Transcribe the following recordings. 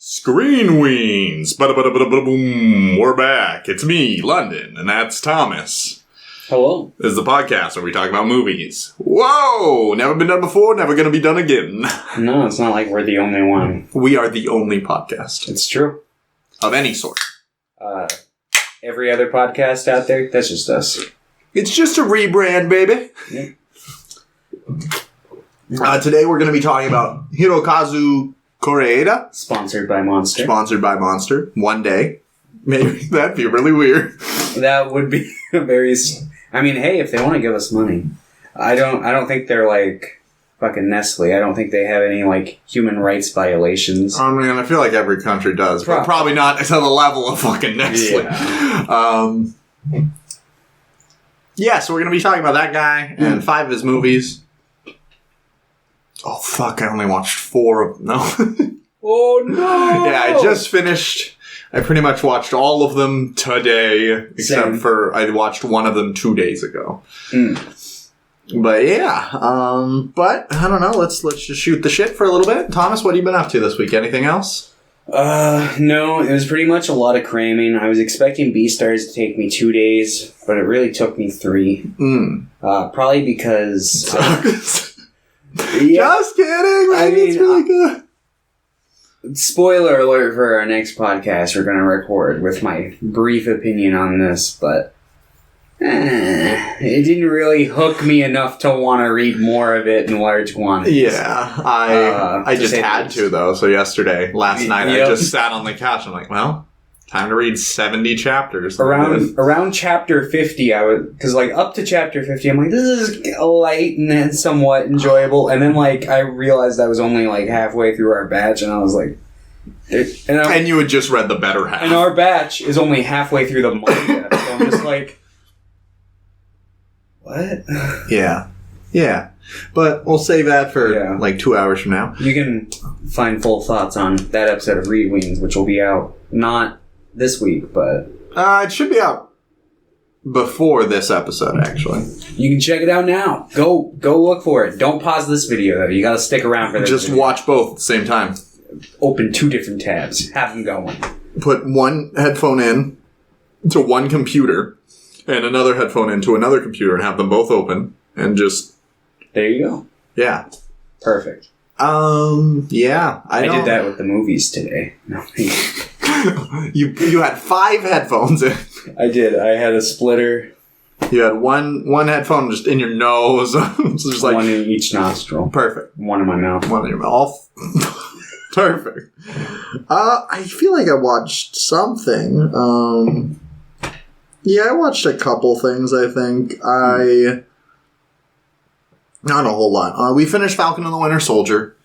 Screen Weens. Ba-da-ba-da-ba-da-boom. We're back. It's me, London, and that's Thomas. Hello. This is the podcast where we talk about movies. Whoa! Never been done before, never gonna be done again. No, it's not like we're the only one. We are the only podcast. It's true. Of any sort. Every other podcast out there, that's just us. It's just a rebrand, baby. Yeah. Today we're gonna be talking about Hirokazu Kore-eda. Sponsored by Monster. Sponsored by Monster. One day. Maybe that'd be really weird. That would be very... I mean, hey, if they want to give us money. I don't think they're like fucking Nestle. I don't think they have any like human rights violations. I mean, I feel like every country does, but probably not to the level of fucking Nestle. Yeah. So we're going to be talking about that guy and 5 of his movies. Oh, fuck, I only watched 4 of them. No. Oh, no! Yeah, I just finished... I pretty much watched all of them today, except for I watched one of them 2 days ago. But yeah, but I don't know. Let's just shoot the shit for a little bit. Thomas, what have you been up to this week? Anything else? No, it was pretty much a lot of cramming. I was expecting B-Stars to take me 2 days, but it really took me 3. Probably because... Just kidding! It's really good. Spoiler alert for our next podcast we're going to record with my brief opinion on this, but it didn't really hook me enough to want to read more of it in large quantities. Yeah, I just had to, though. So last night, I just sat on the couch and I'm like, well, time to read 70 chapters. Around chapter 50, because like up to chapter 50, I'm like, this is light and somewhat enjoyable. And then like I realized I was only like halfway through our batch, and I was like, and you had just read the better half. And our batch is only halfway through the manga, so I'm just like, what? Yeah. But we'll save that for like 2 hours from now. You can find full thoughts on that episode of Read Weens, which will be out not this week, but... it should be out before this episode, actually. You can check it out now. Go look for it. Don't pause this video, though. You gotta stick around for this. Just watch both at the same time. Open 2 different tabs. Have them going. Put one headphone in to one computer and another headphone into another computer and have them both open and just... There you go. Yeah. Perfect. Yeah. I did that with the movies today. No, You had 5 headphones in. I did. I had a splitter. You had one headphone just in your nose. Just like, one in each nostril. Perfect. One in my mouth. One in your mouth. Perfect. I feel like I watched something. I watched a couple things, I think. Not a whole lot. We finished Falcon and the Winter Soldier.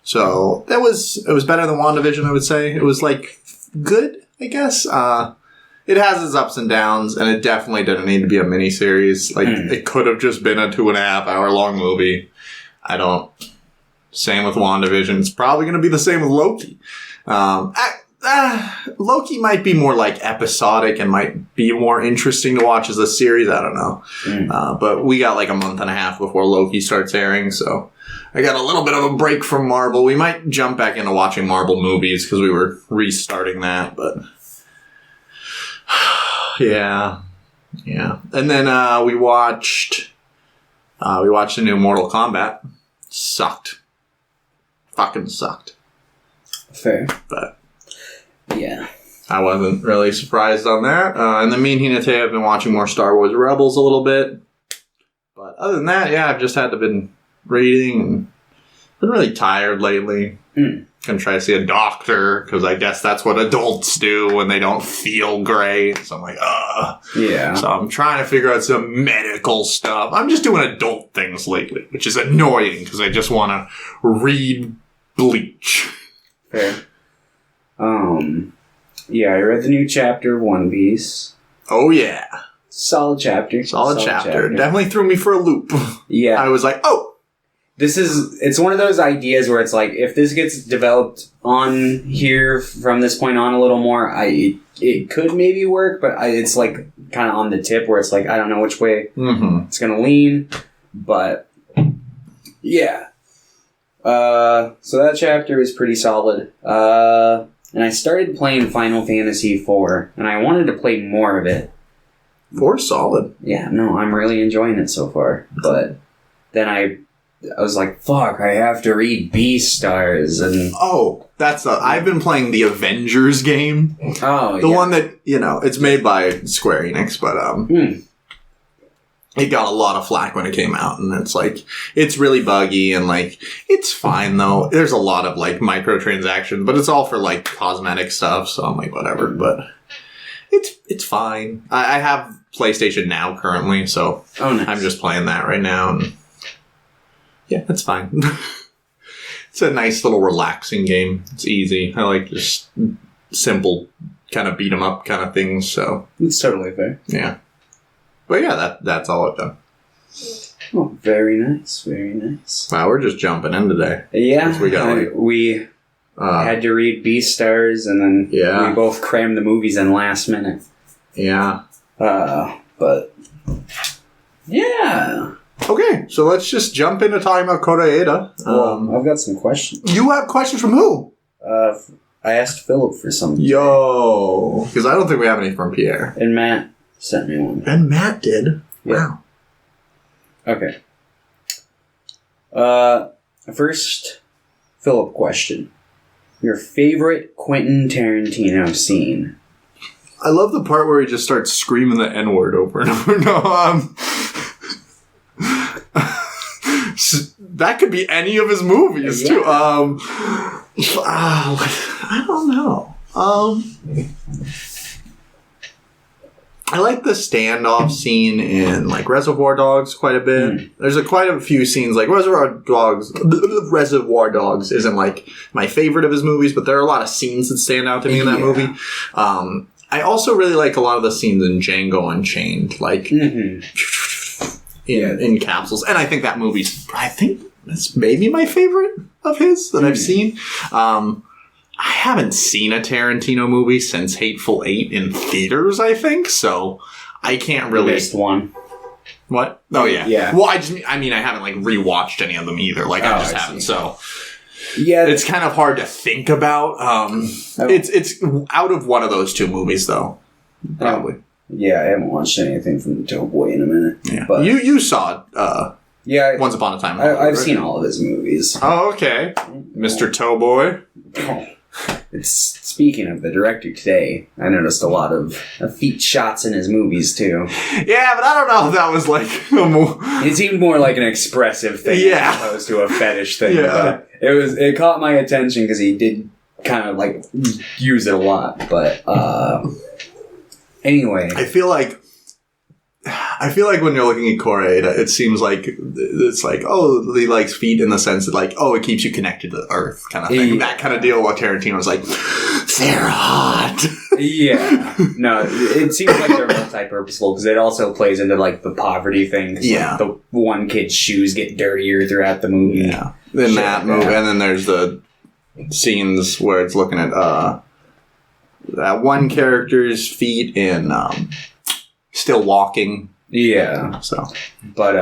So it was better than WandaVision, I would say. It was like good, I guess. It has its ups and downs, and it definitely didn't need to be a miniseries. Like it could have just been a 2.5 hour long movie. Same with WandaVision. It's probably going to be the same with Loki. Loki might be more like episodic and might be more interesting to watch as a series. I don't know. But we got like a month and a half before Loki starts airing, so I got a little bit of a break from Marvel. We might jump back into watching Marvel movies because we were restarting that, but yeah. And then we watched the new Mortal Kombat. Sucked. Fucking sucked. Fair. But yeah. I wasn't really surprised on that. And then me and Hinata have been watching more Star Wars Rebels a little bit. But other than that, I've just been reading and been really tired lately. Gonna try to see a doctor, because I guess that's what adults do when they don't feel great. So I'm like, Yeah. So I'm trying to figure out some medical stuff. I'm just doing adult things lately, which is annoying, because I just want to read Bleach. Fair. Yeah, I read the new chapter of One Piece. Oh, yeah. Solid chapter. Solid chapter. Definitely threw me for a loop. Yeah. I was like, oh. It's one of those ideas where it's like, if this gets developed on here from this point on a little more, it could maybe work, but it's like kind of on the tip where it's like, I don't know which way it's going to lean, but yeah. So that chapter is pretty solid. and I started playing Final Fantasy IV, and I wanted to play more of it. 4's solid. Yeah, no, I'm really enjoying it so far. But then I was like, fuck, I have to read Beastars, and... Oh, I've been playing the Avengers game. Oh, the one that, it's made by Square Enix, but, it got a lot of flack when it came out, and it's really buggy, and, it's fine, though. There's a lot of, microtransactions, but it's all for, cosmetic stuff, so I'm like, whatever, but it's fine. I have PlayStation Now currently, so nice. I'm just playing that right now, and yeah, it's fine. It's a nice little relaxing game. It's easy. I like just simple kind of beat 'em up kind of things, so... It's totally fair. Yeah. But yeah, that's all I've done. Oh, very nice, very nice. Wow, we're just jumping in today. Yeah, we had to read Beastars, and then we both crammed the movies in last minute. Yeah. But... Yeah. Okay, so let's just jump into talking about Kore-eda. I've got some questions. You have questions from who? I asked Philip for some. Yo, because I don't think we have any from Pierre. And Matt sent me one. And Matt did? Yeah. Wow. Okay. First, Philip question. Your favorite Quentin Tarantino scene? I love the part where he just starts screaming the N-word over and over. No, that could be any of his movies, too. I don't know. I like the standoff scene in, Reservoir Dogs quite a bit. There's quite a few scenes, Reservoir Dogs isn't, my favorite of his movies, but there are a lot of scenes that stand out to me in that movie. I also really like a lot of the scenes in Django Unchained, in capsules. And I think that movie's, that's maybe my favorite of his that I've seen. I haven't seen a Tarantino movie since Hateful Eight in theaters, I think, so I can't really... You missed one. What? Oh, yeah. Yeah. Well, I haven't, rewatched any of them either. I just haven't, so... Yeah. It's kind of hard to think about. It's out of one of those two movies, though. Probably. Yeah, I haven't watched anything from Doughboy in a minute. Yeah. But You saw Once Upon a Time. I've seen all of his movies. Oh, okay. Mr. Towboy. Speaking of the director today, I noticed a lot of feet shots in his movies, too. Yeah, but I don't know if that was It seemed more like an expressive thing as opposed to a fetish thing. Yeah. But it caught my attention because he did kind of use it a lot. But anyway. I feel like when you're looking at Kore-eda, it seems like it's he likes feet in the sense that it keeps you connected to the earth kind of thing. That kind of deal. What Tarantino's they're hot. Yeah. No, it seems like they're multi-purposeful because it also plays into the poverty thing. Yeah. The one kid's shoes get dirtier throughout the movie. Yeah. In that movie, and then there's the scenes where it's looking at that one character's feet in. Still Walking. Yeah. So. But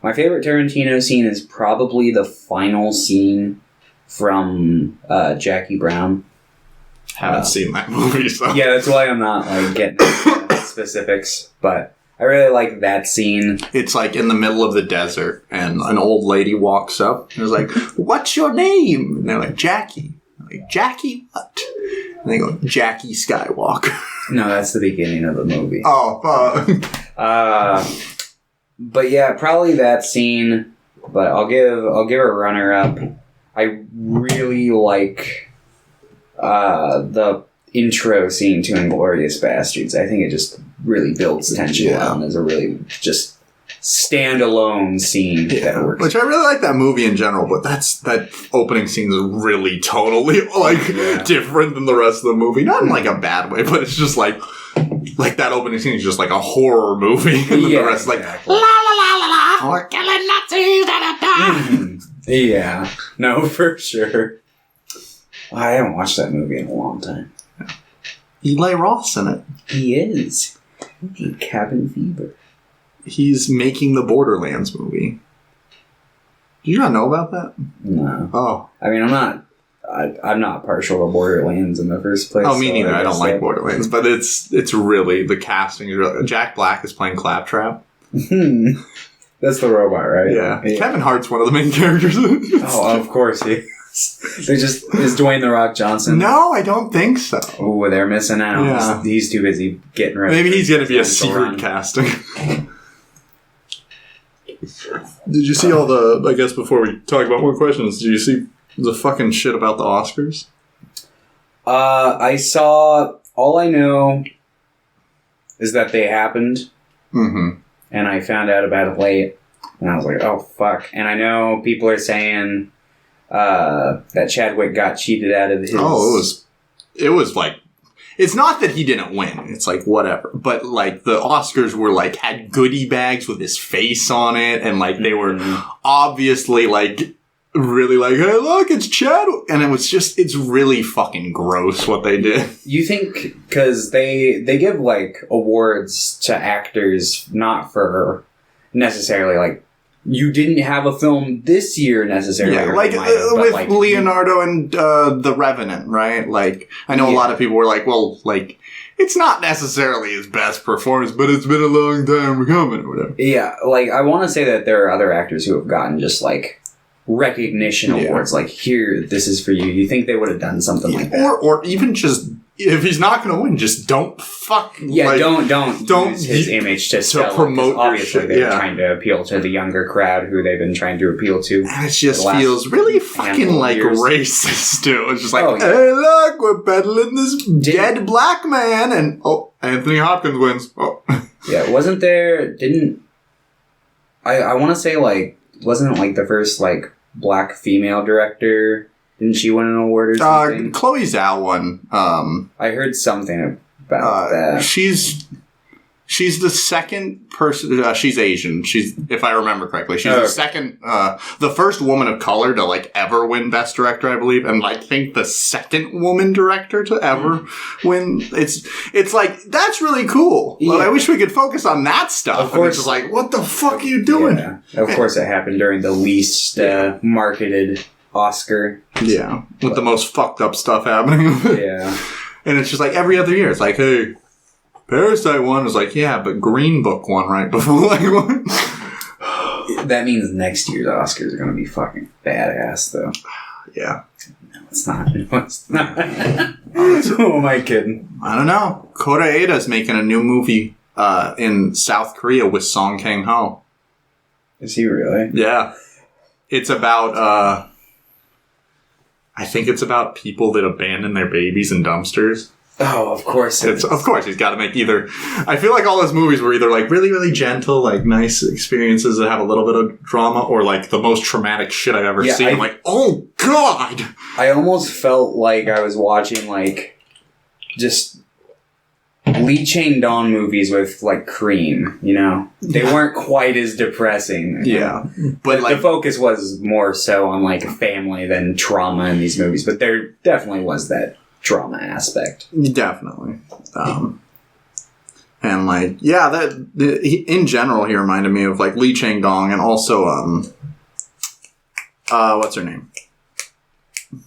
my favorite Tarantino scene is probably the final scene from Jackie Brown. Haven't seen that movie, so. Yeah, that's why I'm not getting into specifics. But I really like that scene. It's in the middle of the desert, and an old lady walks up and is like, "What's your name?" And they're like, "Jackie." I'm like, "Jackie what?" And they go, "Jackie Skywalker." No, that's the beginning of the movie. Oh, but yeah, probably that scene. But I'll give a runner up. I really like the intro scene to Inglourious Bastards. I think it just really builds tension well and is a really just standalone scene that works. Which I really like that movie in general, but that opening scene is really totally different than the rest of the movie. Not in a bad way, but it's just that opening scene is just a horror movie, and then the rest exactly. la la la la la, we're killing Nazis, da da da. Yeah, no, for sure. I haven't watched that movie in a long time. Eli Roth's in it. He is. Cabin Fever. He's making the Borderlands movie. Do you not know about that? No. Oh. I mean, I'm not I'm not partial to Borderlands in the first place. Oh, me neither. I don't like Borderlands, but it's really, the casting is really... Jack Black is playing Claptrap. That's the robot, right? Yeah. Kevin Hart's one of the main characters. Oh, of course he is. Is Dwayne The Rock Johnson? No, I don't think so. Oh, they're missing out. Yeah. He's too busy getting ready. Maybe he's going to be a secret casting. Did you see all the... I guess before we talk about more questions, did you see the fucking shit about the Oscars? I saw... All I know is that they happened. Mm-hmm. And I found out about it late. And I was like, oh, fuck. And I know people are saying that Chadwick got cheated out of his... Oh, it was like... It's not that he didn't win. It's like, whatever. But, like, the Oscars were, like, had goodie bags with his face on it. And, like, they were obviously, like, really like, hey, look, it's Chadwick. And it was just, it's really fucking gross what they did. You think, because they give, like, awards to actors not for necessarily, like, you didn't have a film this year necessarily. Yeah, like with Leonardo and The Revenant, right? Like, I know a lot of people were like, well, like, it's not necessarily his best performance, but it's been a long time coming or whatever. Yeah, like, I want to say that there are other actors who have gotten just, like, recognition awards. Like, here, this is for you. You think they would have done something like that? Or even just... If he's not going to win, just don't fuck. Yeah, like, don't use his image to promote. Obviously, they're trying to appeal to the younger crowd who they've been trying to appeal to. And it just feels really fucking like racist, too. It's just like, hey, look, we're peddling this dead black man, and Anthony Hopkins wins. Oh. Yeah, wasn't there? I want to say, like, wasn't it like the first like black female director? Didn't she win an award or something? Chloe Zhao won. I heard something about that. She's the second person. She's Asian. If I remember correctly, she's the second, the first woman of color to like ever win Best Director, I believe, and I think the second woman director to ever win. It's like that's really cool. Yeah. Well, I wish we could focus on that stuff. Of course, it's like what the fuck are you doing? Yeah. Of course, it happened during the least marketed Oscar. Yeah, with the most fucked up stuff happening. Yeah, and it's just like every other year, it's like, hey. Parasite won. Was like, yeah, but Green Book won right before like one. That means next year's Oscars are going to be fucking badass, though. Yeah. No, it's not. No, it's not. Who am I kidding? I don't know. Kore-eda's making a new movie in South Korea with Song Kang-ho. Is he really? Yeah. It's about, I think it's about people that abandon their babies in dumpsters. Oh, of course Of course, he's got to make either... I feel like all his movies were either, like, really, really gentle, like, nice experiences that have a little bit of drama, or, like, the most traumatic shit I've ever seen. I'm like, oh, God! I almost felt like I was watching, like, just Lee Chang-dong movies with, like, cream, you know? They weren't quite as depressing. Yeah. But like, the focus was more so on, like, family than trauma in these movies. But there definitely was that drama aspect. Definitely. And like, yeah, in general, he reminded me of like Lee Chang-dong and also, what's her name?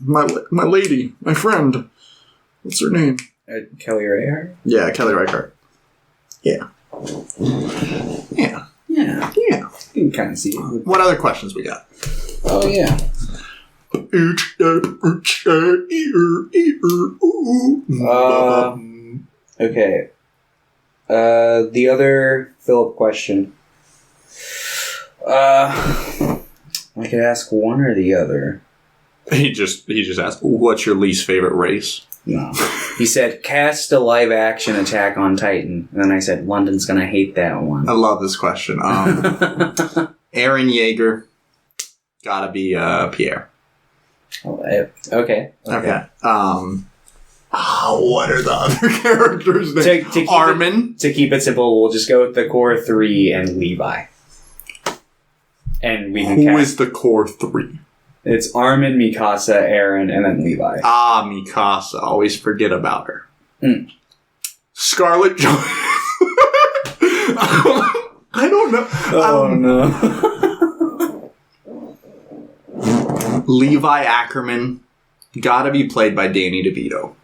My lady, my friend. What's her name? Kelly Reichardt? Yeah, Kelly Reichardt. Yeah. Yeah. Yeah. Yeah. You can kind of see it. What other questions we got? Oh, yeah. Okay. The other Philip question. I could ask one or the other. He just asked, what's your least favorite race? No. He said, cast a live action Attack on Titan. And then I said, London's gonna hate that one. I love this question. Eren Yeager. Gotta be Pierre. Okay. What are the other characters' names? Armin. To keep it simple, we'll just go with the core three and Levi. And we can Who is the core three? It's Armin, Mikasa, Eren, and then Levi. Ah, Mikasa. Always forget about her. Mm. Scarlett Johansson. I don't know. Oh, no. Levi Ackerman Gotta be played by Danny DeVito.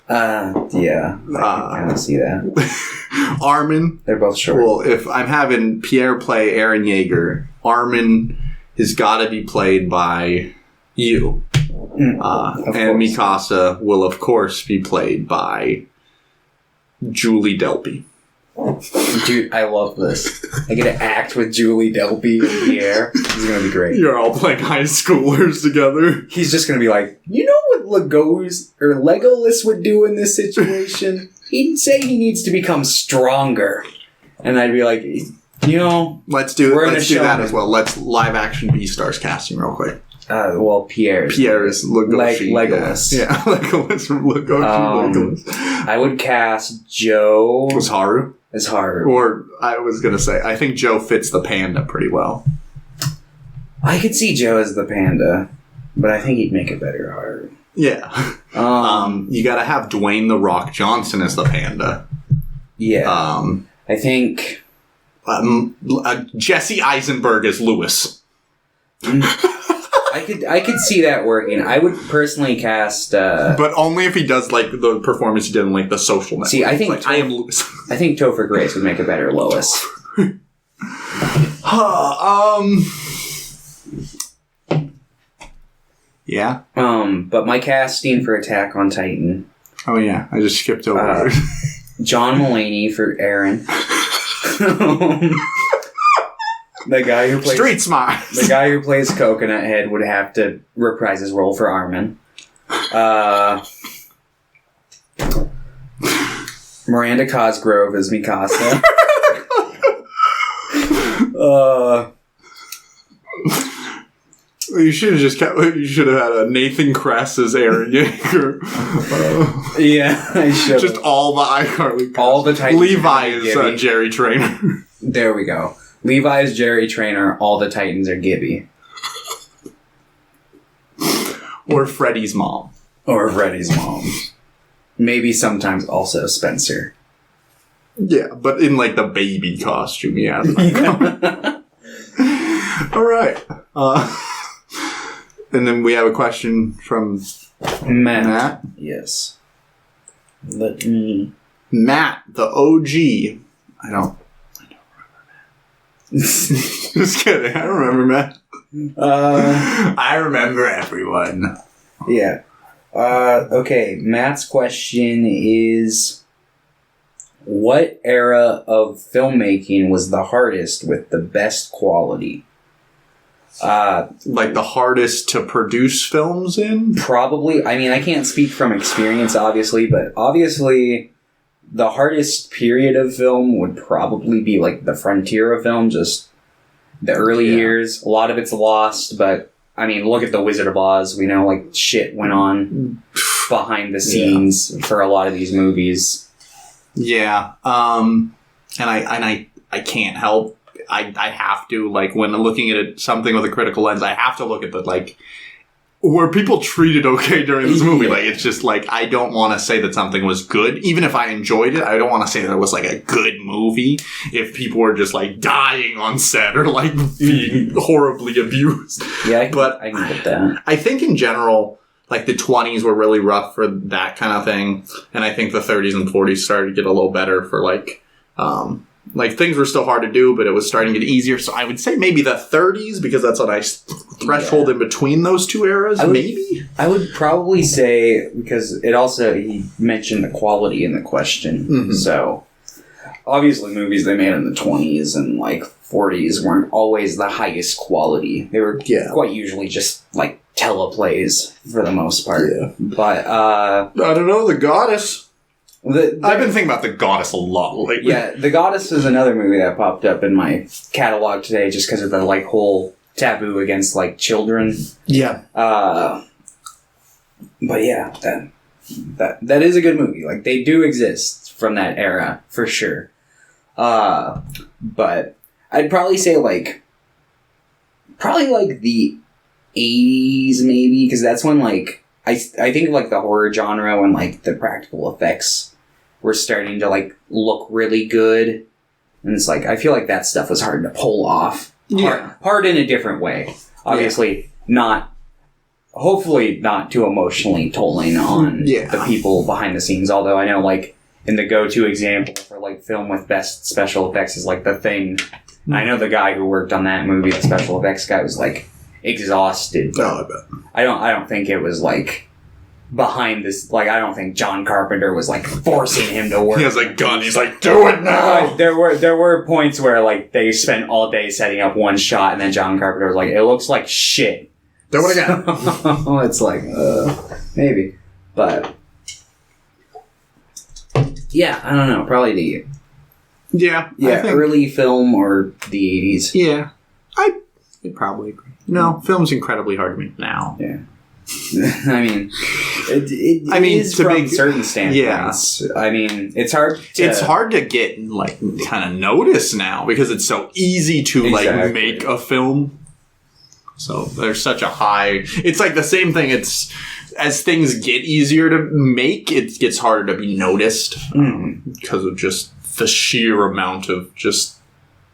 Yeah. I can kind of see that. Armin. They're both short. Well, if I'm having Pierre play Aaron Yeager, Armin has gotta be played by you. And Mikasa will, of course, be played by Julie Delpy. Dude, I love this. I get to act with Julie Delpy in the air. This is going to be great. You're all playing high schoolers together. He's just going to be like, you know what Legolas would do in this situation? He'd say he needs to become stronger. And I'd be like, you know... Let's do that as well. Let's live action Beastars casting real quick. Pierre is Legolas. Yeah, Legolas from Legolas. I would cast Joe... Was Haru? As Haru. Or, I was going to say, I think Joe fits the panda pretty well. I could see Joe as the panda, but I think he'd make a better Haru. Yeah. You got to have Dwayne "The Rock" Johnson as the panda. Yeah. I think... Jesse Eisenberg as Lewis. I could see that working. I would personally cast... but only if he does, like, the performance he did in, like, The Social Network. See, I think... Like, I am Lewis. I think Topher Grace would make a better Lois. Yeah. But my casting for Attack on Titan... Oh, yeah. I just skipped over it. John Mulaney for Eren. The guy who plays Street Smart. The guy who plays Coconut Head would have to reprise his role for Armin. Miranda Cosgrove as Mikasa. You should have just kept. You should have had a Nathan Kress as Aaron Yeager. Yeah, I should. Just all the iCarly. All the Titans. Levi is Jerry Trainer. There we go. Levi is Jerry Trainer. All the Titans are Gibby. Or Freddy's mom. Maybe sometimes also Spencer. Yeah, but in like the baby costume, yeah. All right. And then we have a question from Matt. Yes. Let me... Matt, the OG. I don't remember Matt. Just kidding. I remember Matt. I remember everyone. Yeah. Okay, Matt's question is... What era of filmmaking was the hardest with the best quality? Like the hardest to produce films in? Probably. I mean, I can't speak from experience, obviously, but obviously the hardest period of film would probably be like the frontier of film, just the early years. A lot of it's lost, but I mean, look at The Wizard of Oz. We know like shit went on behind the scenes for a lot of these movies. Yeah. And I can't help. I have to, like, when looking at something with a critical lens, I have to look at the, like, were people treated okay during this movie? Like, it's just, like, I don't want to say that something was good. Even if I enjoyed it, I don't want to say that it was, like, a good movie if people were just, like, dying on set or, like, being horribly abused. Yeah, I can get that. I think in general, like, the 20s were really rough for that kind of thing. And I think the 30s and 40s started to get a little better for, like, things were still hard to do, but it was starting to get easier. So I would say maybe the 30s, because that's a nice threshold in between those two eras, maybe? I would probably say, because it also, he mentioned the quality in the question. Mm-hmm. So, obviously movies they made in the 20s and, like, 40s weren't always the highest quality. They were quite usually just, like, teleplays for the most part. Yeah. But, I don't know, The Goddess... I've been thinking about The Goddess a lot lately. Yeah, The Goddess is another movie that popped up in my catalog today just because of the, like, whole taboo against, like, children. Yeah. But yeah, that is a good movie. Like, they do exist from that era, for sure. But I'd probably say, like, the 80s, maybe, because that's when, like, I think of, like, the horror genre when, like, the practical effects were starting to, like, look really good. And it's like, I feel like that stuff was hard to pull off. Yeah. Hard in a different way. Obviously, not hopefully not too emotionally tolling on the people behind the scenes. Although I know, like, in the go-to example for, like, film with best special effects is, like, The Thing. I know the guy who worked on that movie, the special effects guy, was, like, exhausted. Oh, I bet. I don't think it was, like, behind this, like, I don't think John Carpenter was, like, forcing him to work. He has a gun, he's like, do it now! There were points where, like, they spent all day setting up one shot, and then John Carpenter was like, it looks like shit. Do it again. It's like, maybe. But, yeah, I don't know, probably the... Yeah. Yeah, early film or the 80s. Yeah. I'd probably agree. No, film's incredibly hard to make now. Yeah. I mean, it is from certain standpoints. Yeah. I mean, it's hard to get, like, kind of noticed now because it's so easy to, like, make a film. So there's such a high... It's like the same thing. It's... As things get easier to make, it gets harder to be noticed because of just the sheer amount of just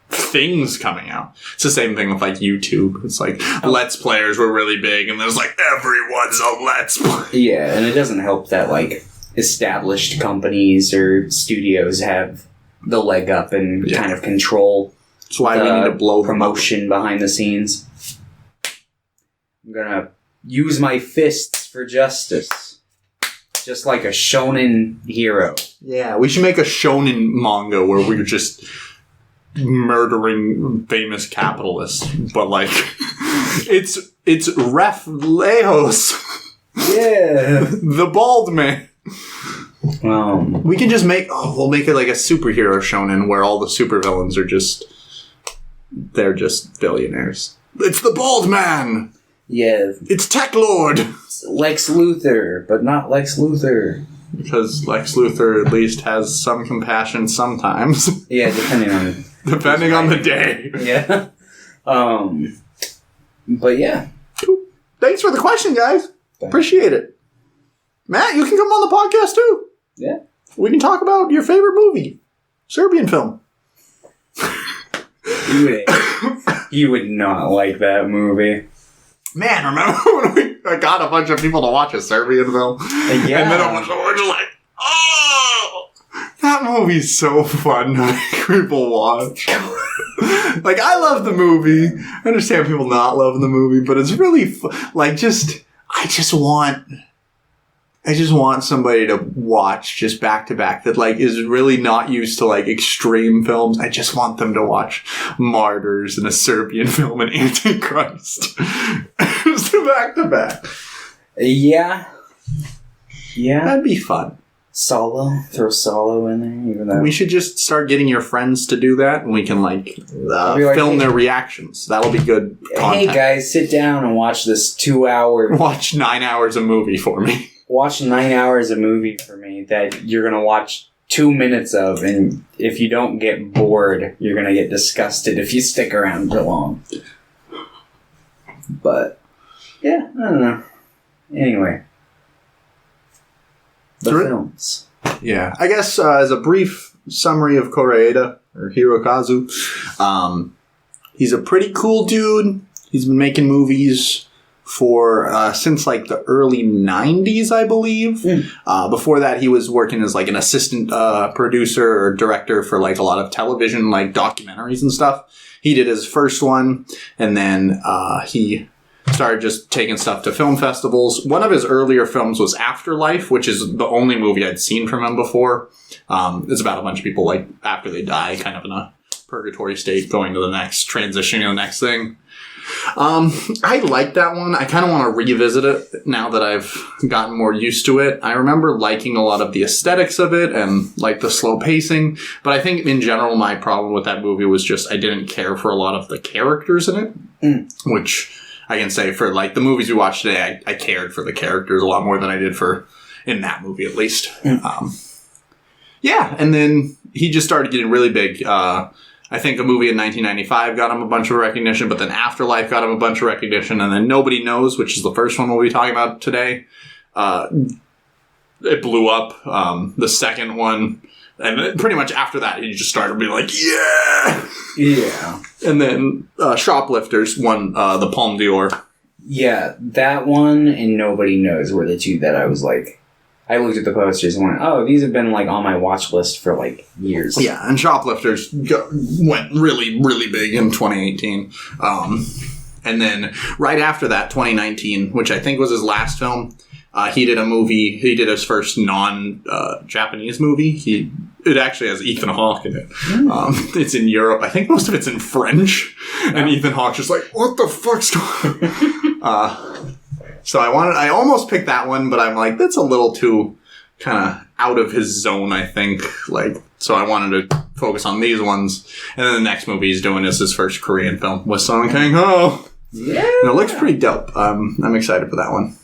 things coming out. It's the same thing with, like, YouTube. It's like Let's Players were really big, and there's, like, everyone's a Let's Play. Yeah, and it doesn't help that, like, established companies or studios have the leg up and kind of control. That's why we need to blow promotion behind the scenes. I'm gonna use my fists for justice. Just like a shonen hero. Yeah, we should make a shonen manga where we're just murdering famous capitalists. But, like, it's Ref Lejos. Yeah. The bald man. We can just we'll make it like a superhero shonen where all the supervillains are they're just billionaires. It's the bald man! Yeah. It's Tech Lord! It's Lex Luthor, but not Lex Luthor. Because Lex Luthor at least has some compassion sometimes. Yeah, depending on... Depending on the day. Yeah. But yeah. Cool. Thanks for the question, guys. Appreciate it. Matt, you can come on the podcast too. Yeah. We can talk about your favorite movie. Serbian film. You would not like that movie. Man, remember when I got a bunch of people to watch a Serbian film? Yeah. And then we're just like, oh! That movie's so fun to make people watch. Like, I love the movie. I understand people not loving the movie, but it's really like, I just want somebody to watch just back to back that, like, is really not used to, like, extreme films. I just want them to watch Martyrs and a Serbian film and Antichrist. Just back to back. Yeah. Yeah. That'd be fun. Solo. Throw Solo in there. Even though we should just start getting your friends to do that, and we can, like, film their reactions. That'll be good content. Hey, guys, sit down and watch this 2 hour... Watch 9 hours of movie for me. Watch 9 hours of movie for me that you're going to watch 2 minutes of, and if you don't get bored, you're going to get disgusted if you stick around for long. But, yeah, I don't know. Anyway. The films. Yeah. I guess as a brief summary of Kore-eda, or Hirokazu, he's a pretty cool dude. He's been making movies for since like the early 90s, I believe. Before that, he was working as like an assistant producer or director for like a lot of television, like documentaries and stuff. He did his first one, and then he started just taking stuff to film festivals. One of his earlier films was Afterlife, which is the only movie I'd seen from him before. It's about a bunch of people, like, after they die, kind of in a purgatory state, going to the next, transitioning to the next thing. I like that one. I kind of want to revisit it now that I've gotten more used to it. I remember liking a lot of the aesthetics of it and like the slow pacing, but I think in general my problem with that movie was just I didn't care for a lot of the characters in it, which I can say for like the movies we watched today, I cared for the characters a lot more than I did in that movie at least. Yeah, and then he just started getting really big. I think a movie in 1995 got him a bunch of recognition, but then Afterlife got him a bunch of recognition, and then Nobody Knows, which is the first one we'll be talking about today. It blew up. The second one, and pretty much after that, he just started being like, yeah! Yeah. And then Shoplifters won the Palme d'Or Yeah, that one and Nobody Knows were the two that I was like, I looked at the posters and went, oh, these have been like on my watch list for like years. Yeah, and Shoplifters went really, really big in 2018. And then right after that, 2019, which I think was his last film, he did a movie. He did his first non-Japanese movie. It actually has Ethan Hawke in it. It's in Europe. I think most of it's in French. And Ethan Hawke's just like, what the fuck's going on? So I almost picked that one, but I'm like, that's a little too kind of out of his zone, I think. Like, so I wanted to focus on these ones. And then the next movie he's doing is his first Korean film with Song Kang-ho. Yeah. And it looks pretty dope. I'm excited for that one.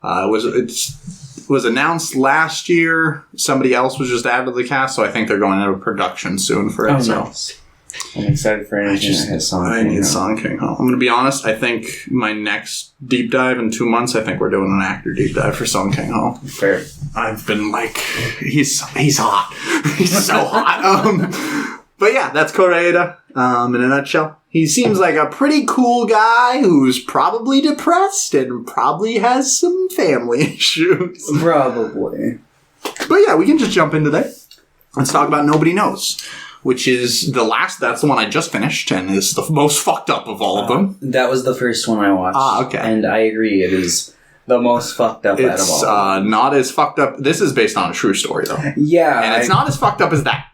It was announced last year. Somebody else was just added to the cast, so I think they're going into production soon for it. Oh, so nice. I'm excited for anything that has Song I Kang-ho. need Song Kang-ho. I'm going to be honest. I think my next deep dive in 2 months, I think we're doing an actor deep dive for Song Kang-ho. Fair. I've been like, he's hot. He's so hot. But yeah, that's Kore-eda in a nutshell. He seems like a pretty cool guy who's probably depressed and probably has some family issues. Probably. But yeah, we can just jump into that. Let's talk about Nobody Knows, which is that's the one I just finished and is the most fucked up of all of them. That was the first one I watched. Okay. And I agree, it is the most fucked up out of It's all. not as fucked up. This is based on a true story, though. Yeah. And it's not as fucked up as that.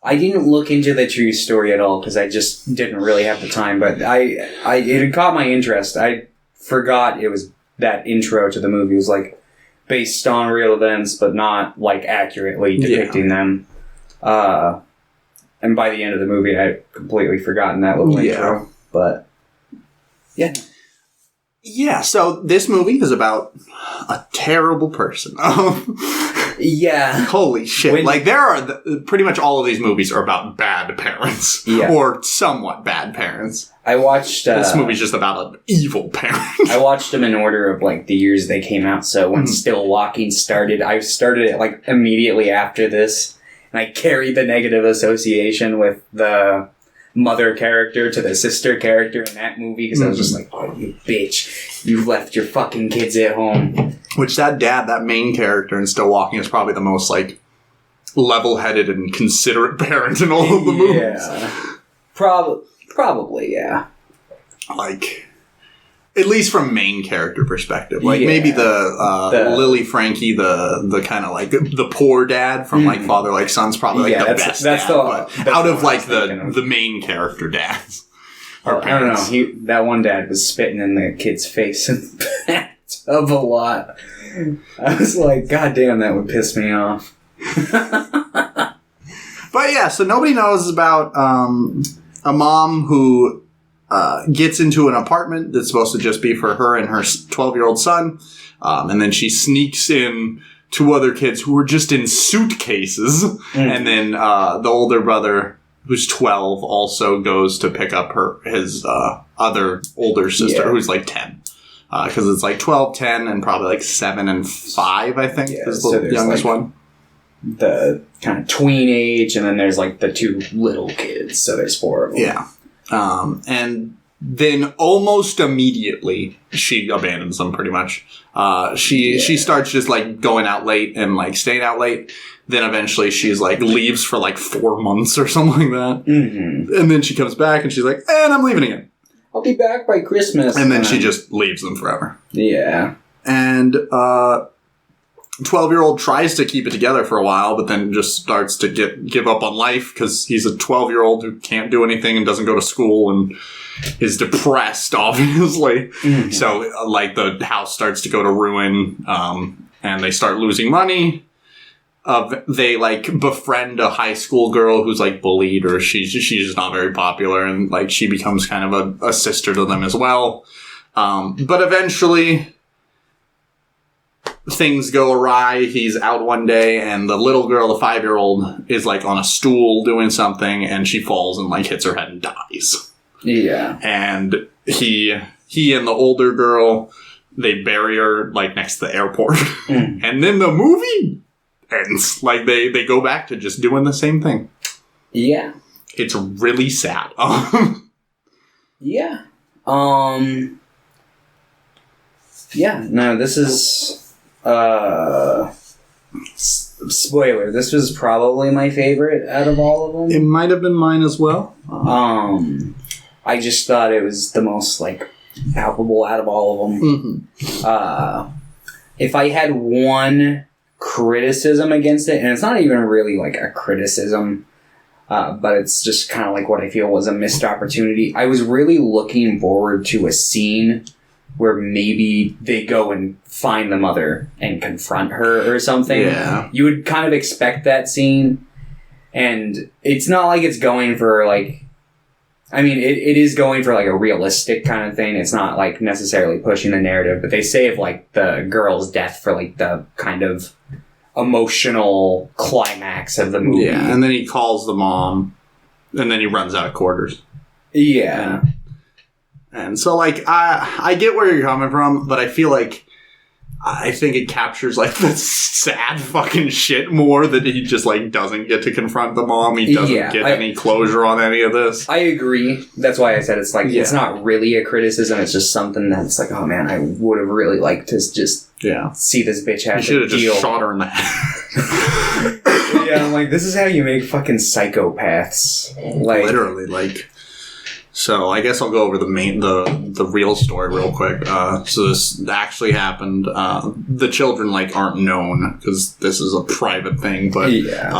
I didn't look into the true story at all because I just didn't really have the time, but it had caught my interest. I forgot it was that intro to the movie was like based on real events, but not like accurately depicting them. And by the end of the movie, I had completely forgotten that little intro. But yeah. Yeah, so this movie is about a terrible person. Yeah. Holy shit. Pretty much all of these movies are about bad parents. Yeah. Or somewhat bad parents. I watched... this movie's just about an evil parent. I watched them in order of, like, the years they came out. So when Still Walking started, I started it, like, immediately after this. And I carried the negative association with the mother character to the sister character in that movie. Because I was just like, oh, you bitch. You left your fucking kids at home. Which that main character in Still Walking is probably the most, like, level-headed and considerate parent in all of the movies. Yeah. Probably, yeah. Like, at least from main character perspective. Like, maybe the Lily Frankie, the kind of, like, the poor dad from, like, Father Like Son's probably, like, the best dad. But out of, like, the main character dads. I don't know. That one dad was spitting in the kid's face in the bathtub a lot. I was like, God damn, that would piss me off. But yeah, so Nobody Knows is about a mom who gets into an apartment that's supposed to just be for her and her 12-year-old son. And then she sneaks in 2 other kids who were just in suitcases. And then the older brother, who's 12, also goes to pick up his other older sister, who's like 10. Because it's like 12, 10, and probably like 7 and 5, I think, is the youngest one. The kind of tween age, and then there's like the 2 little kids, so there's 4 of them. Yeah. And then almost immediately, she abandons them pretty much. She starts just like going out late and like staying out late. Then eventually she's like leaves for like 4 months or something like that. Mm-hmm. And then she comes back and she's like, and I'm leaving again. I'll be back by Christmas. And then she just leaves them forever. Yeah. And 12-year-old tries to keep it together for a while, but then just starts to give up on life because he's a 12-year-old who can't do anything and doesn't go to school and is depressed, obviously. Mm-hmm. So, like, the house starts to go to ruin, and they start losing money. They, like, befriend a high school girl who's, like, bullied, or she's just not very popular, and, like, she becomes kind of a sister to them as well. But eventually, things go awry. He's out one day, and the little girl, the 5-year-old, is, like, on a stool doing something, and she falls and, like, hits her head and dies. Yeah. And he and the older girl, they bury her, like, next to the airport. And then the movie ends. Like, they go back to just doing the same thing. Yeah. It's really sad. Yeah. Yeah, no, this is spoiler. This was probably my favorite out of all of them. It might have been mine as well. I just thought it was the most like palpable out of all of them. Mm-hmm. If I had one criticism against it, and it's not even really like a criticism, but it's just kind of like what I feel was a missed opportunity. I was really looking forward to a scene where maybe they go and find the mother and confront her or something. Yeah. You would kind of expect that scene, and it's not like it's going for like, I mean, it is going for like a realistic kind of thing. It's not like necessarily pushing the narrative, but they save like the girl's death for like the kind of emotional climax of the movie. Yeah, and then he calls the mom, and then he runs out of quarters. Yeah. And so, like, I get where you're coming from, but I feel like I think it captures, like, the sad fucking shit more that he just, like, doesn't get to confront the mom. He doesn't get any closure on any of this. I agree. That's why I said it's, like, it's not really a criticism. It's just something that's like, oh, man, I would have really liked to just see this bitch have You should have just shot her in the head. Yeah, I'm like, this is how you make fucking psychopaths. Like, literally, like... So I guess I'll go over the real story real quick. So this actually happened. The children like aren't known because this is a private thing, but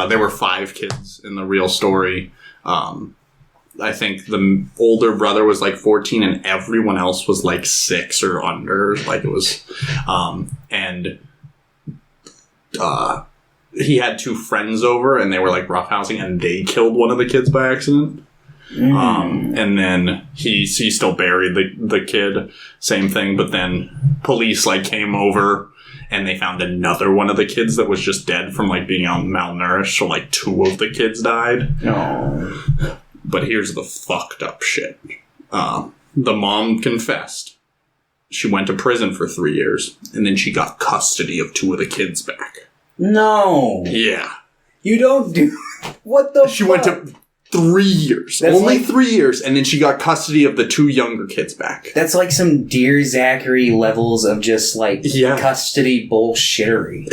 there were 5 kids in the real story. I think the older brother was like 14 and everyone else was like 6 or under. Like it was, and he had 2 friends over and they were like roughhousing and they killed one of the kids by accident. And then he still buried the kid, same thing, but then police like came over and they found another one of the kids that was just dead from like being malnourished, so like 2 of the kids died. No. But here's the fucked up shit. The mom confessed. She went to prison for 3 years, and then she got custody of 2 of the kids back. No. Yeah. You don't do... What the She went to... 3 years. That's only like, 3 years. And then she got custody of the 2 younger kids back. That's like some Dear Zachary levels of just like custody bullshittery.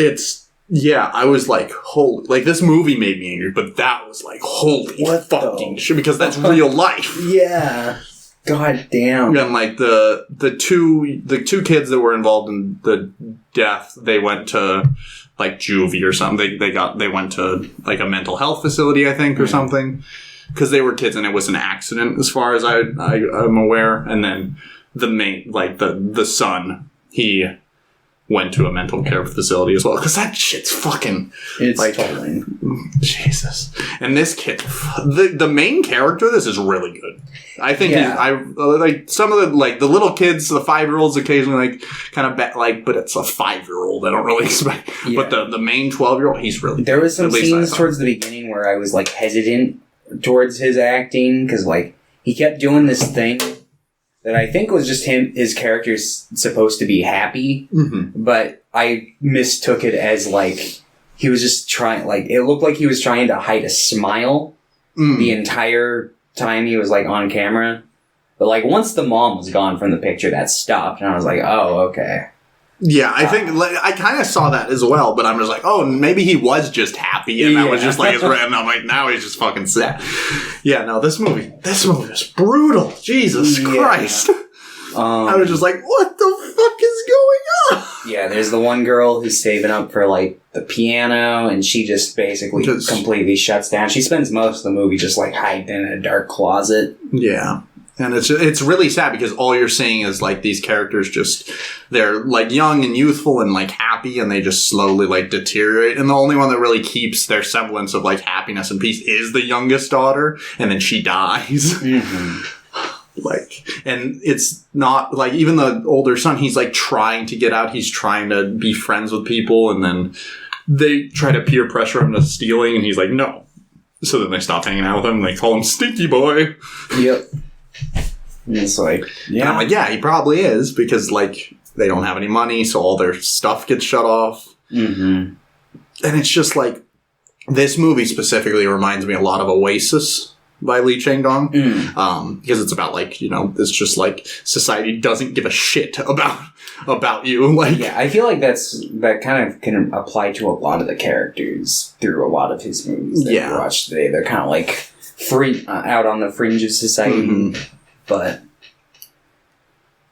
I was like, holy, like this movie made me angry, but that was like, holy fucking shit, because that's real life. Yeah. God damn. And like the two kids that were involved in the death, they went to like juvie or something. They went to like a mental health facility, I think, or something. Because they were kids and it was an accident, as far as I'm aware. And then the main, like the son, he went to a mental care facility as well. Because that shit's fucking... It's like, totally... Jesus. And this kid, the main character of this is really good. I think I like some of the, like, the little kids, the 5-year-olds occasionally, like, kind of, but it's a 5-year-old. I don't really expect. Yeah. But the main 12-year-old, he's really There was some scenes towards the beginning where I was, like, hesitant towards his acting, because, like, he kept doing this thing that I think was just his character's supposed to be happy, but I mistook it as, like, he was just trying, like, it looked like he was trying to hide a smile the entire time he was, like, on camera. But, like, once the mom was gone from the picture, that stopped, and I was like, oh, okay. Yeah, I think, like, I kind of saw that as well, but I'm just like, oh, maybe he was just happy, and that was just like his and I'm like, now he's just fucking sad. Yeah, no, this movie is brutal. Jesus Christ. I was just like, what the fuck is going on? Yeah, there's the one girl who's saving up for, like, the piano, and she just basically completely shuts down. She spends most of the movie just, like, hiding in a dark closet. Yeah. And it's really sad because all you're seeing is, like, these characters just, they're, like, young and youthful and, like, happy, and they just slowly, like, deteriorate. And the only one that really keeps their semblance of, like, happiness and peace is the youngest daughter, and then she dies. Like, and it's not, like, even the older son, he's, like, trying to get out. He's trying to be friends with people, and then they try to peer pressure him to stealing, and he's like, no. So then they stop hanging out with him, and they call him Stinky Boy. Yep. And it's like, yeah. And I'm like, yeah, he probably is, because, like, they don't have any money, so all their stuff gets shut off. And it's just, like, this movie specifically reminds me a lot of Oasis. by Lee Chang-dong. Because it's about, like, you know, it's just, like, society doesn't give a shit about you. Like, yeah, I feel like that kind of can apply to a lot of the characters through a lot of his movies that we watched today. They're kind of, like, free, out on the fringe of society,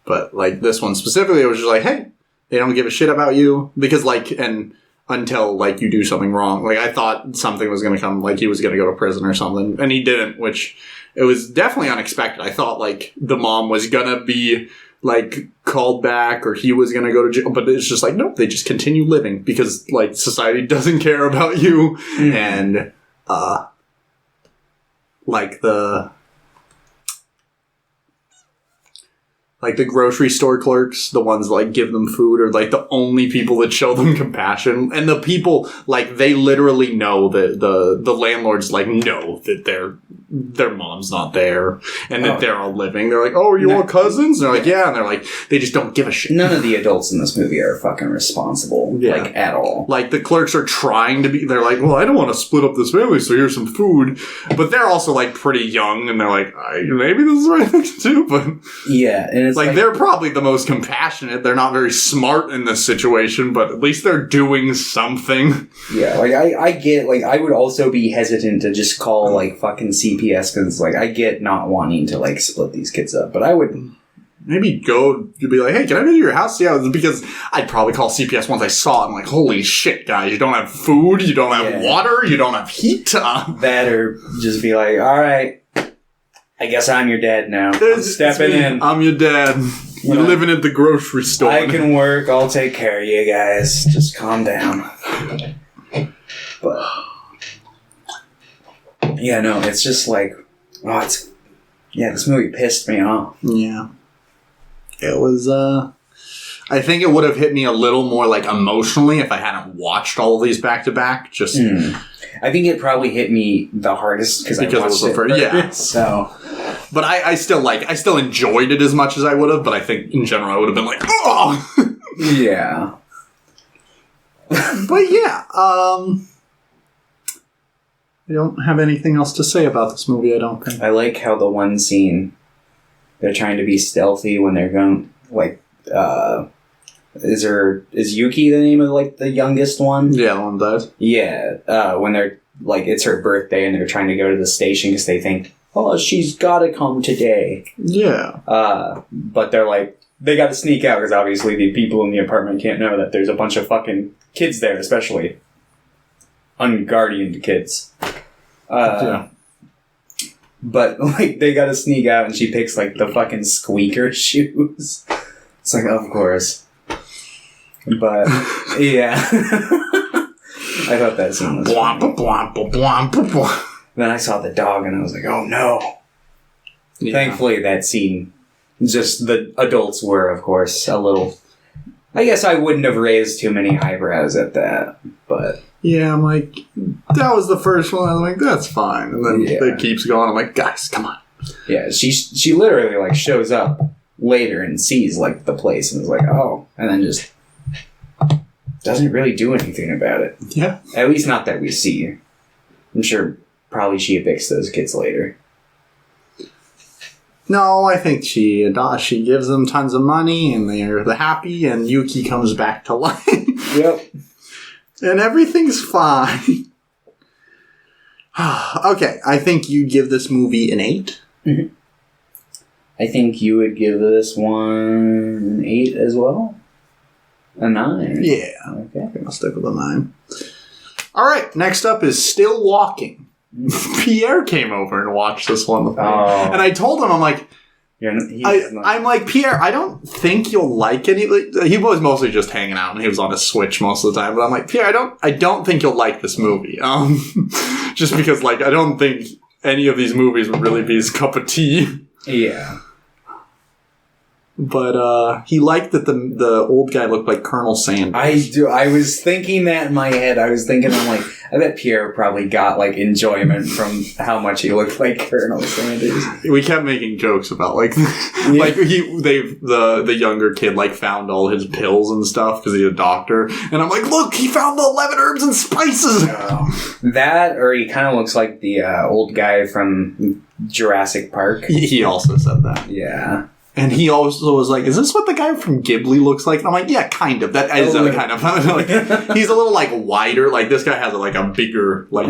But, like, this one specifically, it was just like, hey, they don't give a shit about you. Because, like, and until, like, you do something wrong. Like, I thought something was going to come, like, he was going to go to prison or something. And he didn't, which, it was definitely unexpected. I thought, like, the mom was going to be, like, called back, or he was going to go to jail. But it's just like, nope, they just continue living. Because, like, society doesn't care about you. And, like, the grocery store clerks, the ones, like, give them food, are, like, the only people that show them compassion. And the people, like, they literally know that the landlords, like, know that their mom's not there and that they're all living. They're like, oh, are you all cousins? And they're like, yeah. And they're like, they just don't give a shit. None of the adults in this movie are fucking responsible, like, at all. Like, the clerks are trying to be, they're like, well, I don't want to split up this family, so here's some food. But they're also, like, pretty young, and they're like, maybe this is the right thing to do, but... Yeah, and it's like, they're probably the most compassionate. They're not very smart in this situation, but at least they're doing something. Yeah, like, I get, like, I would also be hesitant to just call, like, fucking CPS, because, like, I get not wanting to, like, split these kids up, but I would... Maybe go, you'd be like, hey, can I visit your house? Yeah, because I'd probably call CPS once I saw it. I'm like, holy shit, guys, you don't have food, you don't have water, you don't have heat. That, or just be like, all right, I guess I'm your dad now. I'm stepping in. I'm your dad. We're living at the grocery store. I can work. I'll take care of you guys. Just calm down. But yeah, no, it's just like, this movie pissed me off. Yeah. It was, I think it would have hit me a little more, like, emotionally if I hadn't watched all of these back to back. Just, I think it probably hit me the hardest because it was the first. Yeah. So, but I still enjoyed it as much as I would have. But I think in general I would have been like, oh, yeah. But yeah, I don't have anything else to say about this movie. I don't think. I like how the one scene, they're trying to be stealthy when they're going, like, is Yuki the name of, like, the youngest one? Yeah, the one dies. Yeah, when they're, like, it's her birthday and they're trying to go to the station because they think, oh, she's gotta come today. Yeah. But they're like, they gotta sneak out because obviously the people in the apartment can't know that there's a bunch of fucking kids there, especially unguardianed kids. Yeah. But, like, they gotta sneak out and she picks, like, the fucking squeaker shoes. It's like, of course. But, yeah. I thought that scene was funny. Then I saw the dog and I was like, oh no. Yeah. Thankfully, that scene, just the adults were, of course, a little... I guess I wouldn't have raised too many eyebrows at that, but... Yeah, I'm like, that was the first one. I'm like, that's fine. And then it keeps going. I'm like, guys, come on. Yeah, she literally, like, shows up later and sees, like, the place and is like, oh. And then just doesn't really do anything about it. Yeah. At least not that we see. I'm sure probably she evicts those kids later. No, I think she gives them tons of money and they're happy and Yuki comes back to life. Yep. And everything's fine. Okay, I think you give this movie an 8. Mm-hmm. I think you would give this one an 8 as well. A 9. Yeah. Okay. I'll stick with a 9. All right, next up is Still Walking. Pierre came over and watched this one with me. Oh. And I told him, I'm like, I'm like, Pierre, I don't think you'll like any. He was mostly just hanging out, and he was on his Switch most of the time. But I'm like, Pierre, I don't think you'll like this movie. Just because, like, I don't think any of these movies would really be his cup of tea. Yeah. But he liked that the old guy looked like Colonel Sanders. I do. I was thinking that in my head. I bet Pierre probably got like enjoyment from how much he looked like Colonel Sanders. We kept making jokes about like the younger kid like found all his pills and stuff because he's a doctor, and I'm like, look, he found the 11 herbs and spices. That, or he kind of looks like the old guy from Jurassic Park. He also said that. Yeah. And he also was like, is this what the guy from Ghibli looks like? And I'm like, yeah, kind of. That is kind of. Like, he's a little, like, wider. Like, this guy has, like, a bigger, like,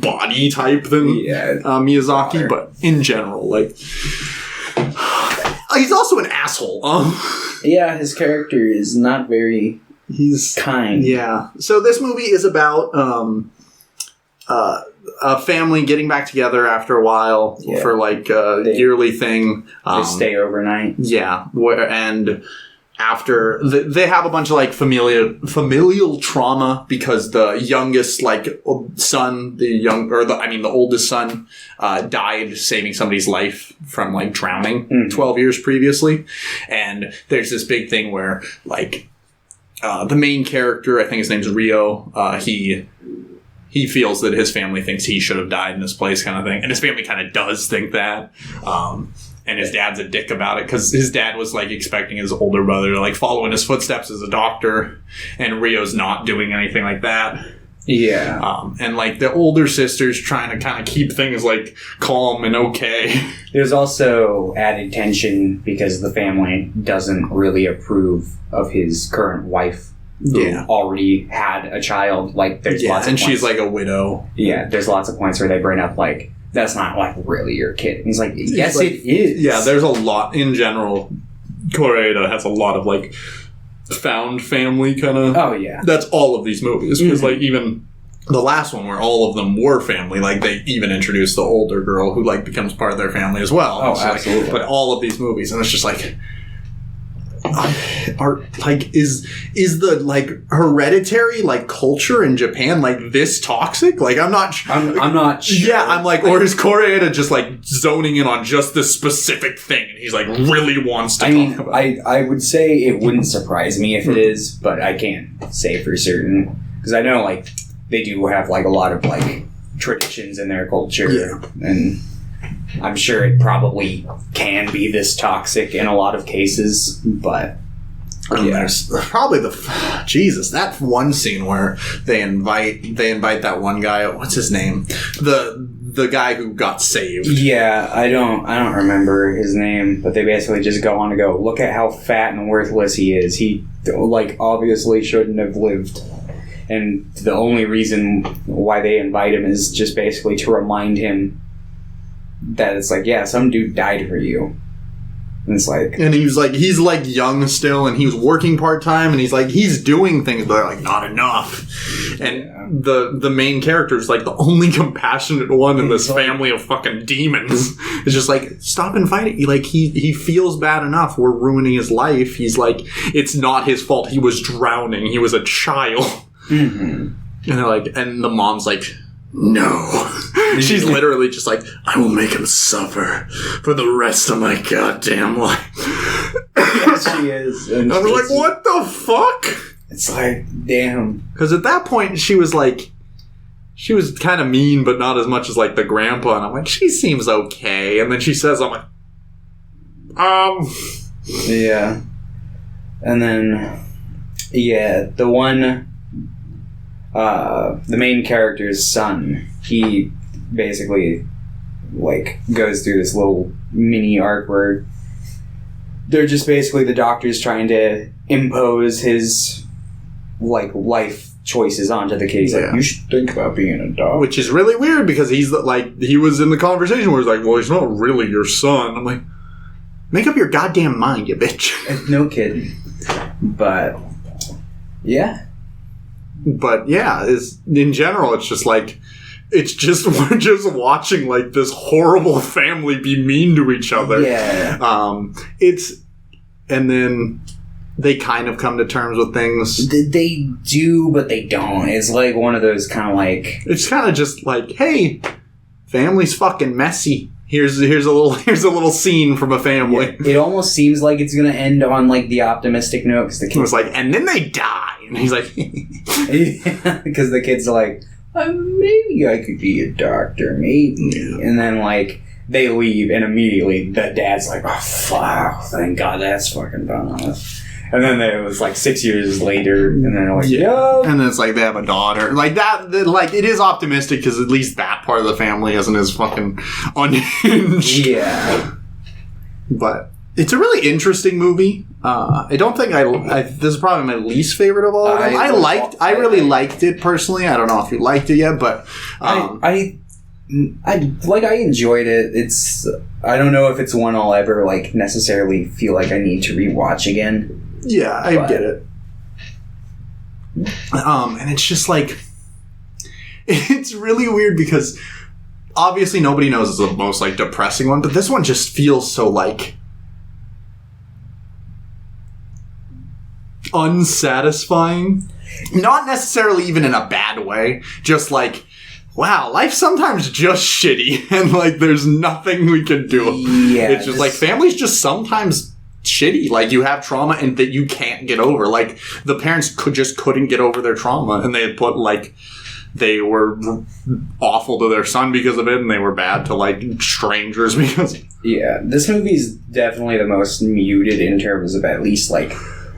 body type than Miyazaki. But in general, like, he's also an asshole. Yeah, his character is not very kind. Yeah. So this movie is about a family getting back together after a while for like a yearly thing. They stay overnight. Yeah, and after they have a bunch of like familial trauma because the youngest like son, the oldest son, died saving somebody's life from like drowning 12 years previously, and there's this big thing where like the main character, I think his name's Rio, he feels that his family thinks he should have died in this place kind of thing. And his family kind of does think that. And his dad's a dick about it because his dad was like expecting his older brother to like follow in his footsteps as a doctor. And Rio's not doing anything like that. Yeah. And like the older sister's trying to kind of keep things like calm and okay. There's also added tension because the family doesn't really approve of his current wife. Who already had a child. Like, there's lots of and points. She's like a widow. Yeah, there's lots of points where they bring up, like, that's not, like, really your kid. And he's like, yes, like, it is. Yeah, there's a lot, in general, Kore-eda has a lot of, like, found family kind of... Oh, yeah. That's all of these movies. Because, like, even the last one where all of them were family, like, they even introduced the older girl who, like, becomes part of their family as well. Oh, so, absolutely. Like, but all of these movies, and it's just like... is the like hereditary like culture in Japan like this toxic? Like I'm not sure. Yeah, I'm like, or is Kore-eda just like zoning in on just this specific thing and he's like really wants to talk about it? I would say it wouldn't surprise me if it is, but I can't say for certain because I know like they do have like a lot of like traditions in their culture and I'm sure it probably can be this toxic in a lot of cases, but there's probably that one scene where they invite that one guy. What's his name? The guy who got saved. Yeah, I don't remember his name, but they basically just go on to go, look at how fat and worthless he is. He like obviously shouldn't have lived. And the only reason why they invite him is just basically to remind him that it's like, yeah, some dude died for you. And it's like... And he's like young still, and he was working part-time, and he's doing things, but they're like, not enough. And the main character is like the only compassionate one in this family of fucking demons. It's just like, stop and fight it. Like, he feels bad enough. We're ruining his life. He's like, it's not his fault. He was drowning. He was a child. Mm-hmm. And they're like, and the mom's like... No. She's literally just like, I will make him suffer for the rest of my goddamn life. Yes, she is. And I was like, what the fuck? It's like, damn. Because at that point, she was kind of mean, but not as much as like the grandpa. And I'm like, she seems okay. And then she says, I'm like, Yeah. And then, yeah, the one... the main character's son, he basically like goes through this little mini arc where they're just basically the doctor's trying to impose his like life choices onto the kid. He's like, you should think about being a doctor. Which is really weird because he's like, he was in the conversation where he's like, well, he's not really your son. I'm like, make up your goddamn mind, you bitch. No kidding. But yeah. But yeah, in general, it's just like, we're just watching like this horrible family be mean to each other. Yeah. And then they kind of come to terms with things. They do, but they don't. It's like one of those kind of like... It's kind of just like, hey, family's fucking messy. here's a little scene from a family. It almost seems like it's gonna end on like the optimistic note because the kids It was like, and then they die, and he's like, because the kids are like, maybe I could be a doctor, maybe, and then like they leave, and immediately the dad's like, oh fuck, thank God that's fucking fun. And then it was like 6 years later, and then they're like, yeah. And then it's like they have a daughter. Like that, like it is optimistic because at least that part of the family isn't as fucking unhinged. Yeah. But it's a really interesting movie. I don't think this is probably my least favorite of all of them. I really liked it personally. I don't know if you liked it yet, but I enjoyed it. I don't know if it's one I'll ever like necessarily feel like I need to rewatch again. Yeah, I get it. And it's just like, it's really weird because obviously nobody knows it's the most like depressing one, but this one just feels so like unsatisfying. Not necessarily even in a bad way, just like, wow, life's sometimes just shitty and like there's nothing we can do. Yeah, it's just like families just sometimes shitty. Like you have trauma and that you can't get over. Like the parents couldn't get over their trauma, and they had put like they were awful to their son because of it, and they were bad to like strangers because. Yeah, this movie's definitely the most muted in terms of at least like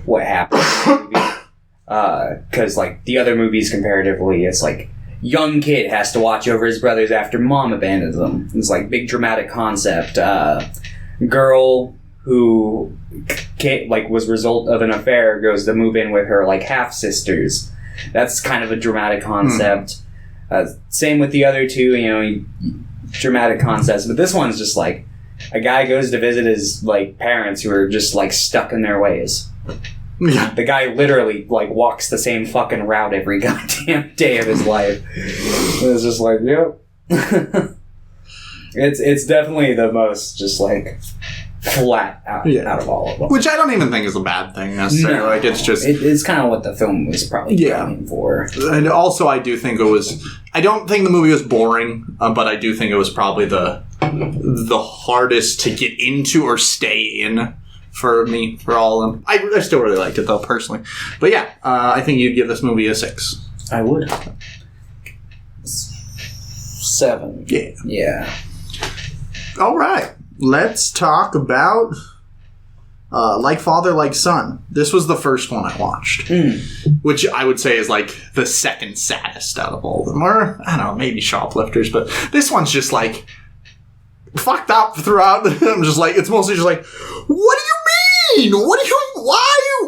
what happened in the movie. Because like the other movies comparatively, it's like young kid has to watch over his brothers after mom abandons them. It's like big dramatic concept. Girl who was result of an affair goes to move in with her like half sisters. That's kind of a dramatic concept. Same with the other two, dramatic concepts. But this one's just like a guy goes to visit his like parents who are just like stuck in their ways. Yeah. The guy literally like walks the same fucking route every goddamn day of his life. It's just like, yep. It's definitely the most just like flat out of all of them. Which I don't even think is a bad thing necessarily. No, like it's just it's kind of what the film was probably going for. And also, I do think it was. I don't think the movie was boring, but I do think it was probably the hardest to get into or stay in for me for all of them. I still really liked it though personally, but yeah, I think you'd give this movie a 6. I would. 7. Yeah. All right. Let's talk about Like Father, Like Son. This was the first one I watched, which I would say is like the second saddest out of all of them. Or, I don't know, maybe Shoplifters, but this one's just like fucked up throughout. I'm just like, it's mostly just like, what do you mean?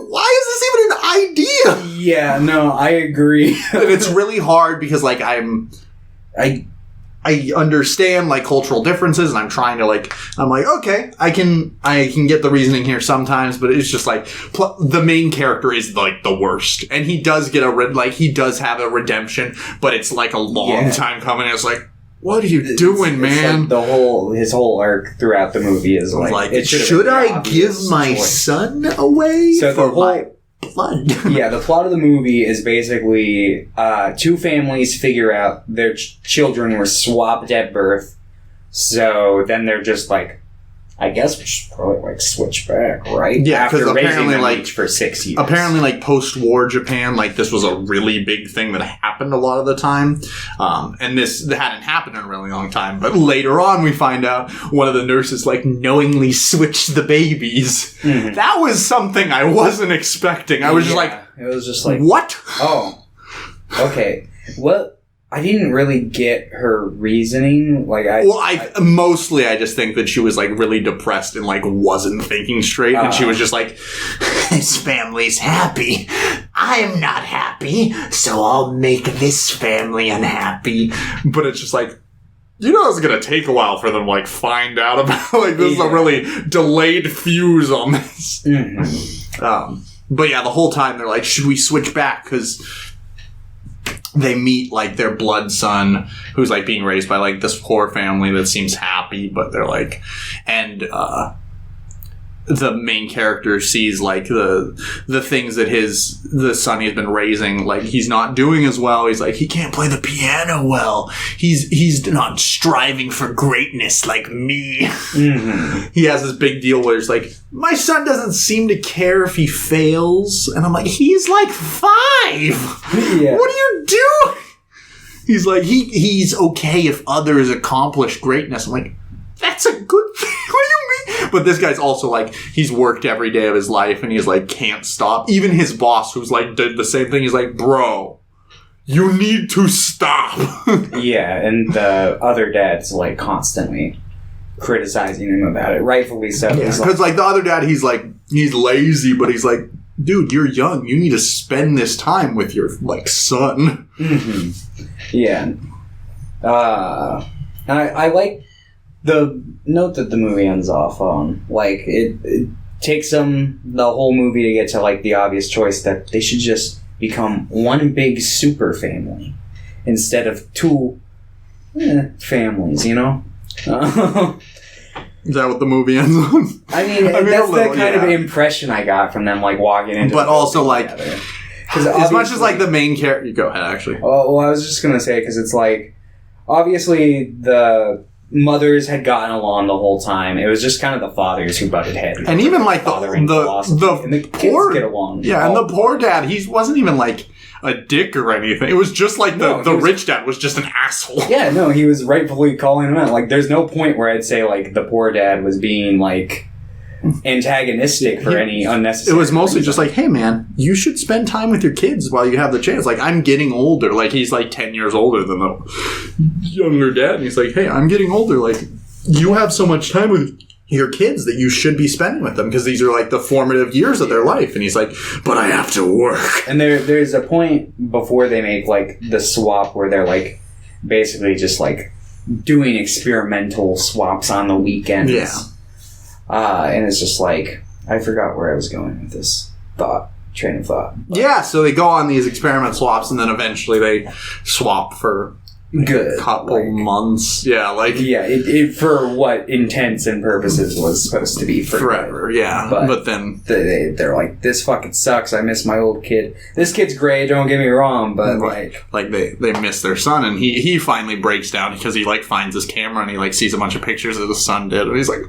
Why is this even an idea? Yeah, no, I agree. And it's really hard because like I understand like cultural differences, and I'm trying to like, I'm like, okay, I can get the reasoning here sometimes, but it's just like the main character is like the worst, and he does get he does have a redemption, but it's like a long time coming. It's like, what are you doing, man? Like his whole arc throughout the movie is like should I give my son away for my blood? Yeah, the plot of the movie is basically two families figure out their children were swapped at birth, so then they're just like, I guess we should probably like switch back, right? Yeah, because apparently like for 6 years. Apparently, like post-war Japan, like this was a really big thing that happened a lot of the time, and this hadn't happened in a really long time. But later on, we find out one of the nurses like knowingly switched the babies. Mm-hmm. That was something I wasn't expecting. I was just like, it was just like, what? Oh, okay. Well, I didn't really get her reasoning. I just think that she was like really depressed and like wasn't thinking straight, and she was just like, "This family's happy. I'm not happy, so I'll make this family unhappy." But it's just like, it's gonna take a while for them to like find out about like this is a really delayed fuse on this. Mm-hmm. But yeah, the whole time they're like, "Should we switch back?" Because they meet like their blood son who's like being raised by like this poor family that seems happy, but they're like, and the main character sees like the things that the son he's been raising, like he's not doing as well. He's like, he can't play the piano well. He's not striving for greatness like me. Mm-hmm. He has this big deal where it's like, my son doesn't seem to care if he fails, and I'm like, he's like 5. Yeah. What are you doing? He's like, he's okay if others accomplish greatness. I'm like, that's a good thing. What do you mean? But this guy's also like, he's worked every day of his life and he's like, can't stop. Even his boss, who's like, did the same thing, he's like, bro, you need to stop. Yeah, and the other dad's like constantly criticizing him about it, rightfully so. Yeah, because like the other dad, he's lazy, but he's like, dude, you're young. You need to spend this time with your like son. Mm-hmm. Yeah. I like the note that the movie ends off on. Like, it takes them the whole movie to get to, like, the obvious choice that they should just become one big super family instead of 2 families, you know? Is that what the movie ends on? I mean that's the kind of impression I got from them, like, walking into but also, like, as much as, like, the main character... You go ahead, actually. Well, I was just going to say, because it's, like, obviously the mothers had gotten along the whole time. It was just kind of the fathers who butted heads. And even, like, the kids get along. Yeah, and the poor dad, he wasn't even, like, a dick or anything. It was just, like, the rich dad was just an asshole. Yeah, no, he was rightfully calling him out. Like, there's no point where I'd say, like, the poor dad was being, like, antagonistic for any unnecessary It was mostly reason. just like, hey man, you should spend time with your kids while you have the chance. Like, I'm getting older. Like, he's like 10 years older than the younger dad, and he's like, hey, I'm getting older. Like, you have so much time with your kids that you should be spending with them because these are like the formative years of their life. And he's like, but I have to work. And there's a point before they make like the swap where they're like basically just like doing experimental swaps on the weekends. Yeah. And it's just like, I forgot where I was going with this train of thought. Yeah, so they go on these experiment swaps, and then eventually they swap for a couple months. Yeah, like... Yeah, it for what intents and purposes was supposed to be forever. Yeah, but then... They're like, this fucking sucks, I miss my old kid. This kid's great, don't get me wrong, but Like, they miss their son, and he finally breaks down because he, like, finds his camera, and he, like, sees a bunch of pictures that his son did, and he's like...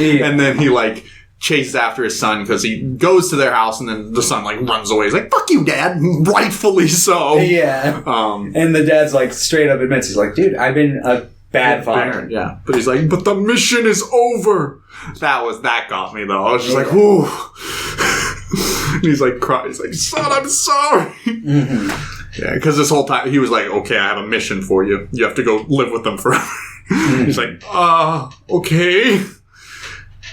yeah. And then he, like... chases after his son because he goes to their house and then the son like runs away. He's like, fuck you, dad. Rightfully so. Yeah. And the dad's like straight up admits, he's like, dude, I've been a bad father. Yeah. But he's like, but the mission is over. That got me though. I was just like, whoo. And he's like crying. He's like, son, I'm sorry. Mm-hmm. Yeah, because this whole time he was like, okay, I have a mission for you. You have to go live with them forever. Mm-hmm. He's like, okay.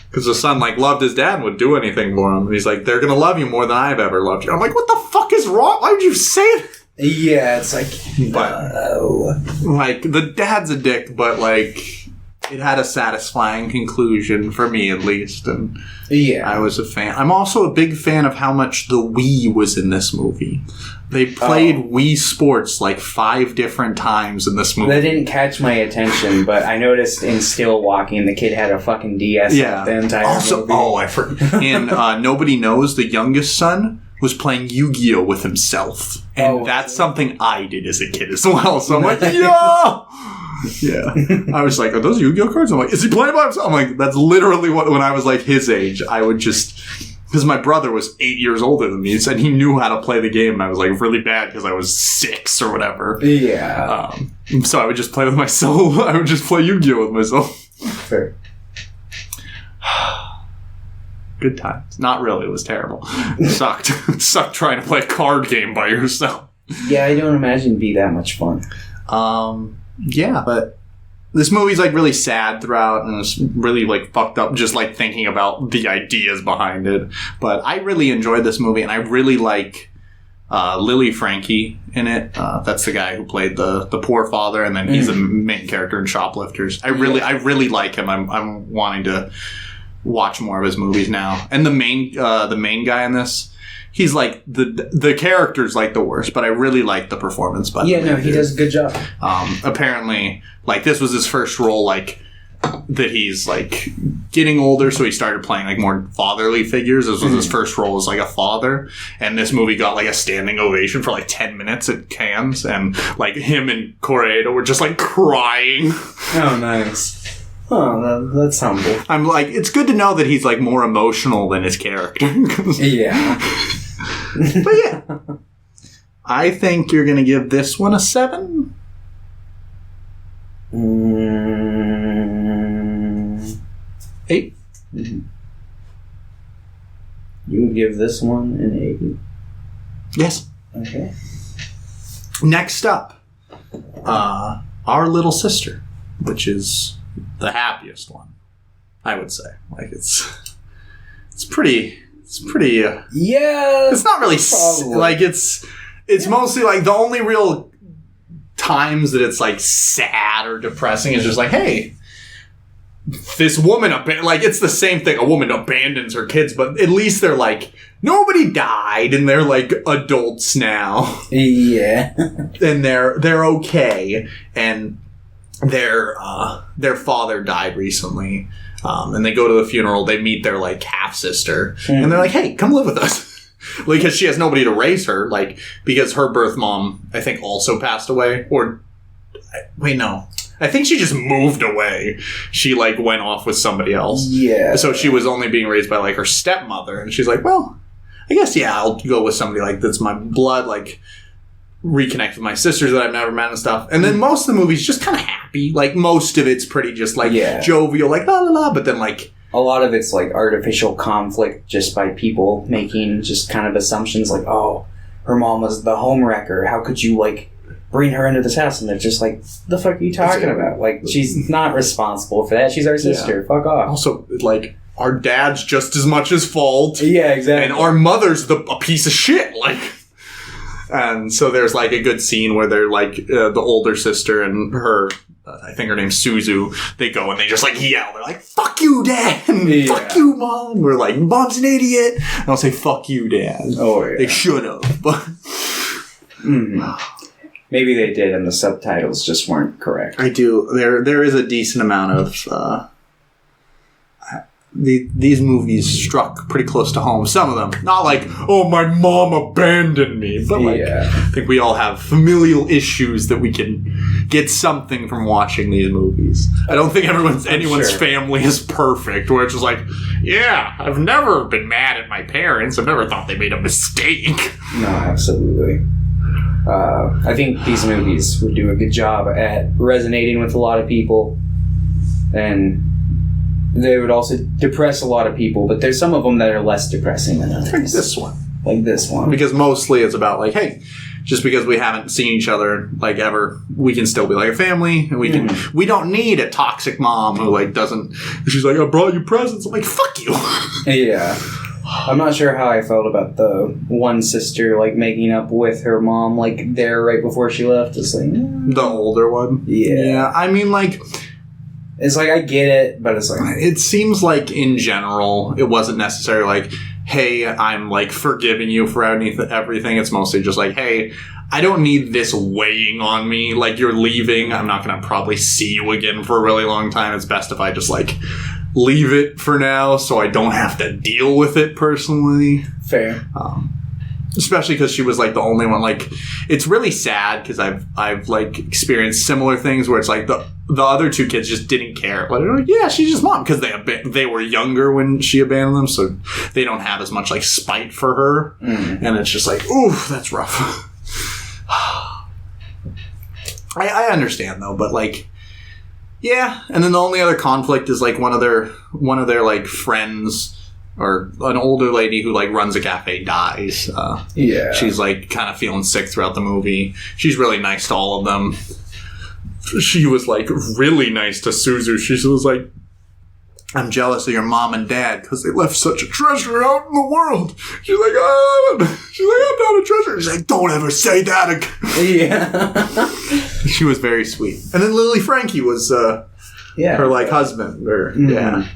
Because the son, like, loved his dad and would do anything for him. And he's like, they're going to love you more than I've ever loved you. I'm like, what the fuck is wrong? Why would you say that? Yeah, it's like, no. Like, the dad's a dick, but, like, it had a satisfying conclusion, for me at least. And yeah, I was a fan. I'm also a big fan of how much the Wii was in this movie. They played Wii Sports like 5 different times in this movie. That didn't catch my attention, but I noticed in Still Walking, the kid had a fucking DS the entire movie. I forgot. And Nobody Knows, the youngest son, was playing Yu-Gi-Oh! With himself. And that's something I did as a kid as well. So I'm like, yeah! Yeah. I was like, are those Yu-Gi-Oh! Cards? I'm like, is he playing by himself? I'm like, that's literally what, when I was like his age, I would just... Because my brother was 8 years older than me, and he knew how to play the game, and I was like really bad because I was 6 or whatever. Yeah. So I would just play with myself. I would just play Yu-Gi-Oh! With myself. Fair. Good times. Not really. It was terrible. It sucked. It sucked trying to play a card game by yourself. Yeah, I don't imagine it'd be that much fun. Yeah, but this movie's like really sad throughout, and it's really like fucked up just like thinking about the ideas behind it. But I really enjoyed this movie, and I really like Lily Frankie in it. That's the guy who played the poor father, and then he's the main character in Shoplifters. I really like him. I'm wanting to watch more of his movies now. And the main guy in this, he's like the character's like the worst, but I really like the performance. But he does a good job. Apparently, like this was his first role, like that he's like getting older, so he started playing like more fatherly figures. This was his first role as like a father, and this movie got like a standing ovation for like 10 minutes at Cannes, and like him and Kore-eda were just like crying. Oh, nice. Oh, that's humble. I'm like, it's good to know that he's like more emotional than his character. Yeah. But yeah, I think you're gonna give this one a 7. 8. Mm-hmm. You would give this one an 8? Yes. Okay. Next up, Our Little Sister, which is the happiest one, I would say. Like it's pretty. Yeah. It's not really like it's mostly like the only real times that it's like sad or depressing is just like, hey, this woman, like, it's the same thing. A woman abandons her kids, but at least they're like, nobody died, and they're like adults now. Yeah. And they're okay. And their father died recently. And they go to the funeral. They meet their like half sister, and they're like, hey, come live with us. Because she has nobody to raise her, like, because her birth mom, I think, also passed away. Or, wait, no. I think she just moved away. She, like, went off with somebody else. Yeah. So she was only being raised by, like, her stepmother. And she's like, well, I guess, yeah, I'll go with somebody, like, that's my blood, like, reconnect with my sisters that I've never met and stuff. And then most of the movie's just kind of happy. Like, most of it's pretty just, like, jovial, like, la la la. But then, like... A lot of it's, like, artificial conflict just by people making just kind of assumptions like, oh, her mom was the homewrecker. How could you, like... bring her into this house, and they're just like, the fuck are you talking about? Like, she's not responsible for that. She's our sister. Yeah. Fuck off. Also, like, our dad's just as much his fault. Yeah, exactly. And our mother's a piece of shit. Like, and so there's, like, a good scene where they're, like, the older sister and her, I think her name's Suzu, they go and they just, like, yell. They're like, fuck you, Dad! And fuck you, Mom! We're like, Mom's an idiot! And I'll say, fuck you, Dad. Oh, yeah. They should have, but... Maybe they did, and the subtitles just weren't correct. I do. There is a decent amount of these movies struck pretty close to home. Some of them, not like, oh, my mom abandoned me, but like, I think we all have familial issues that we can get something from watching these movies. I don't think anyone's family is perfect, where it's just like, yeah, I've never been mad at my parents. I've never thought they made a mistake. No, absolutely. I think these movies would do a good job at resonating with a lot of people, and they would also depress a lot of people, but there's some of them that are less depressing than others. Like this one. Because mostly it's about, like, hey, just because we haven't seen each other, like, ever, we can still be like a family, and we don't need a toxic mom who, like, doesn't, she's like, I brought you presents. I'm like, fuck you. Yeah. I'm not sure how I felt about the one sister, like, making up with her mom, like, there right before she left. It's like... The older one? Yeah. I mean, like... It's like, I get it, but it's like... It seems like, in general, it wasn't necessarily like, hey, I'm, like, forgiving you for everything. It's mostly just like, hey, I don't need this weighing on me. Like, you're leaving. I'm not going to probably see you again for a really long time. It's best if I just, like... leave it for now so I don't have to deal with it personally. Fair. Especially because she was like the only one. Like, it's really sad because I've like experienced similar things where it's like the other two kids just didn't care. Like, yeah, she's just mom, because they were younger when she abandoned them, so they don't have as much like spite for her. And it's just like, ooh, that's rough. I understand though, but like. Yeah, and then the only other conflict is like one of their like friends or an older lady who like runs a cafe dies. She's like kind of feeling sick throughout the movie. She's really nice to all of them. She was like really nice to Suzu. She was like, I'm jealous of your mom and dad because they left such a treasure out in the world. She's like, I'm not a treasure. She's like, don't ever say that again. Yeah. She was very sweet. And then Lily Frankie was her like husband. Yeah.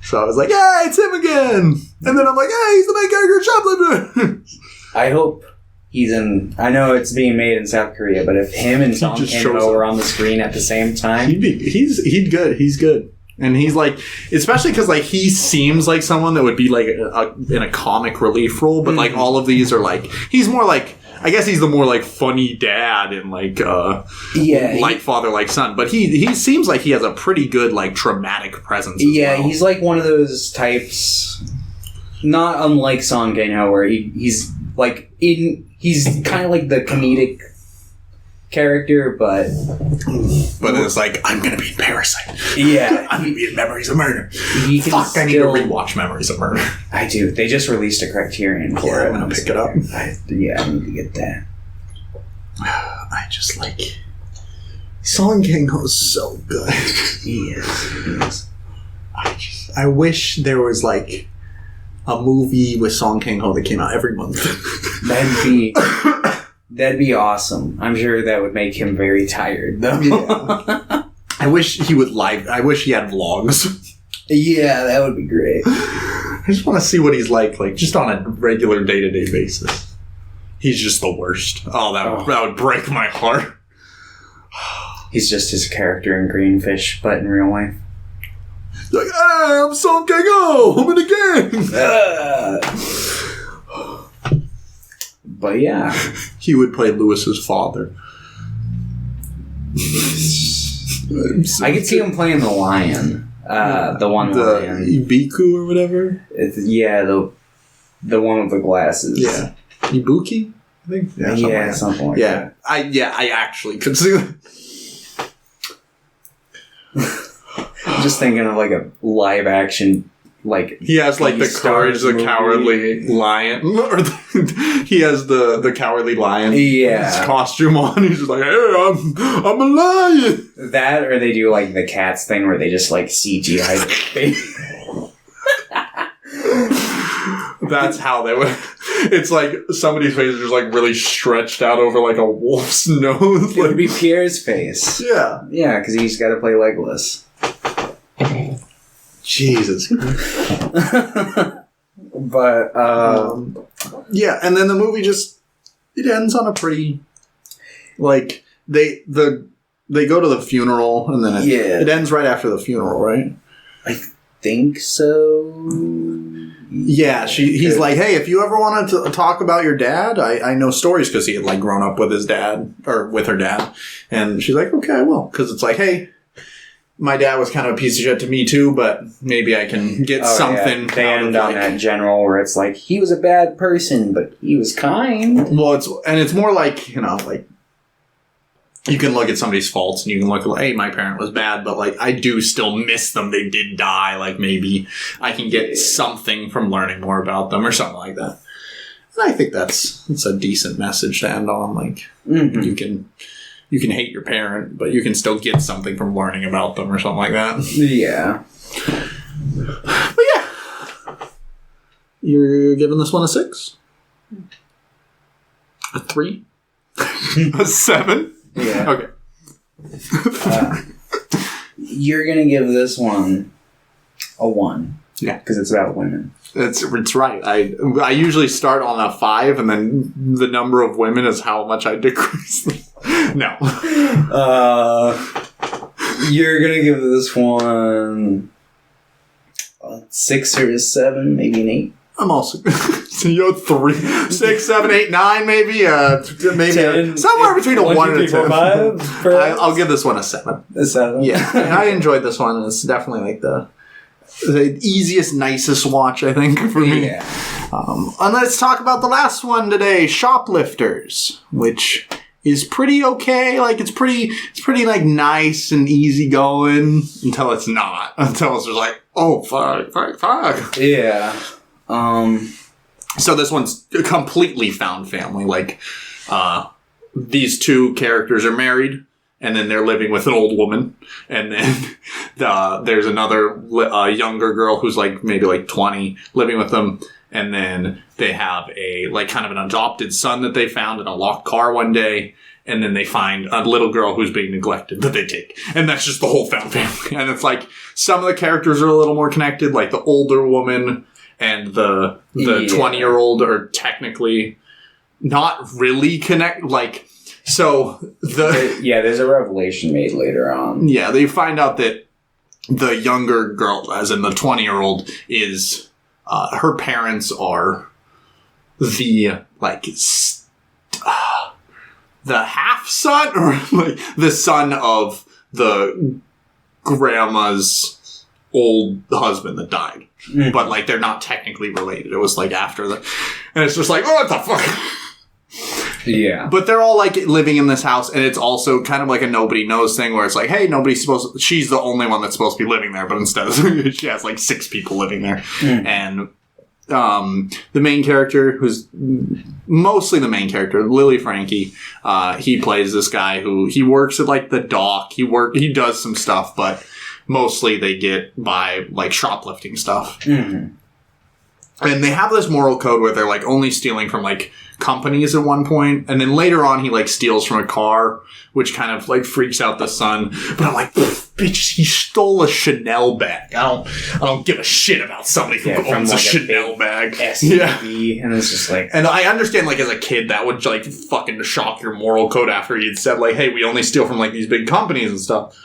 So I was like, yeah, it's him again. And then I'm like, hey, he's the main character of Shoplifters. I hope he's in... I know it's being made in South Korea, but if him and Song Kang-ho were on the screen at the same time... He's good. He's good. And he's like, especially because like he seems like someone that would be like in a comic relief role, but like all of these are like, he's more like, I guess he's the more like funny dad and like like father like son, but he seems like he has a pretty good like traumatic presence as well. He's like one of those types, not unlike Song Kang-ho, where he's like he's kind of like the comedic character, but it's like, I'm gonna be in Parasite. Yeah, I'm gonna be in Memories of Murder. I need to rewatch Memories of Murder. I do. They just released a Criterion for it. I'm gonna pick it up. I need to get that. I just like Song Kang-ho is so good. He is. I wish there was like a movie with Song Kang-ho that came out every month. That'd be awesome. I'm sure that would make him very tired, though. Yeah. I wish he would I wish he had vlogs. Yeah, that would be great. I just want to see what he's like just on a regular day-to-day basis. He's just the worst. Oh, that would break my heart. He's just his character in Greenfish, but in real life. Like, hey, I'm Song Kang-ho! I'm in the gang! But yeah. He would play Lewis's father. I could see him playing the lion. The one lion. Ibiku or whatever? The one with the glasses. Yeah. Ibuki? I think? Yeah, something like that. I actually could see that. I'm just thinking of like a live action, like he has like the Courage the Cowardly Lion, or he has the Cowardly Lion costume on. He's just like, hey, I'm a lion. That, or they do like the Cats thing where they just like CGI their face. That's how they would. It's like somebody's face is just like really stretched out over like a wolf's nose. It would be Pierre's face. Yeah. Yeah, because he's got to play Legolas. Jesus. But, yeah, and then the movie it ends on a pretty, like, they go to the funeral, and then it ends right after the funeral, right? I think so. Yeah, he's like, hey, if you ever wanted to talk about your dad, I know stories, because he had, like, grown up with his dad, or with her dad. And she's like, okay, I will. Because it's like, hey, my dad was kind of a piece of shit to me, too, but maybe I can get something. Yeah. They end on that general where it's like, he was a bad person, but he was kind. Well, it's more like, like, you can look at somebody's faults and you can look at, hey, my parent was bad, but, like, I do still miss them. They did die. Like, maybe I can get something from learning more about them or something like that. And I think it's a decent message to end on. Like, you can hate your parent, but you can still get something from learning about them or something like that. Yeah. But yeah. You're giving this one a 6? A 3? A 7? Yeah. Okay. You're going to give this one a 1. Yeah. Because it's about women. It's right. I usually start on a 5, and then the number of women is how much I decrease. No. You're going to give this one a 6 or a 7, maybe an 8. I'm also... So you're 3, 6, 7, 8, 9, maybe 10, somewhere between a 1 and a 10. 5, I'll give this one a 7. A 7? Yeah. I enjoyed this one. It's definitely like the easiest, nicest watch, I think, for me. Yeah. And let's talk about the last one today, Shoplifters, which is pretty okay. Like, it's pretty like nice and easy going until it's not. Until it's just like, oh, fuck. Yeah. So this one's completely found family. Like, these two characters are married, and then they're living with an old woman, and then there's another younger girl who's like maybe like 20 living with them, and then they have a like kind of an adopted son that they found in a locked car one day, and then they find a little girl who's being neglected that they take, and that's just the whole found family. And it's like some of the characters are a little more connected, like the older woman and the 20-year-old are technically not really connected, like. So there's a revelation made later on. Yeah, they find out that the younger girl, as in the 20-year-old, is her parents are the the half son or like the son of the grandma's old husband that died. But like they're not technically related. It was like after the, and it's just like, oh, what the fuck. Yeah. But they're all like living in this house, and it's also kind of like a nobody knows thing where it's like, hey, she's the only one that's supposed to be living there, but instead she has like 6 people living there. And the main character, who's mostly the main character, Lily Frankie, he plays this guy who, he works at like the dock. He does some stuff, but mostly they get by like shoplifting stuff. And they have this moral code where they're like only stealing from like companies at one point, and then later on he like steals from a car, which kind of like freaks out the son. But I'm like, bitch, he stole a Chanel bag. I don't give a shit about somebody who owns like a Chanel bag. SUV, and it's just like, and I understand like as a kid that would like fucking shock your moral code after he'd said like, hey, we only steal from like these big companies and stuff.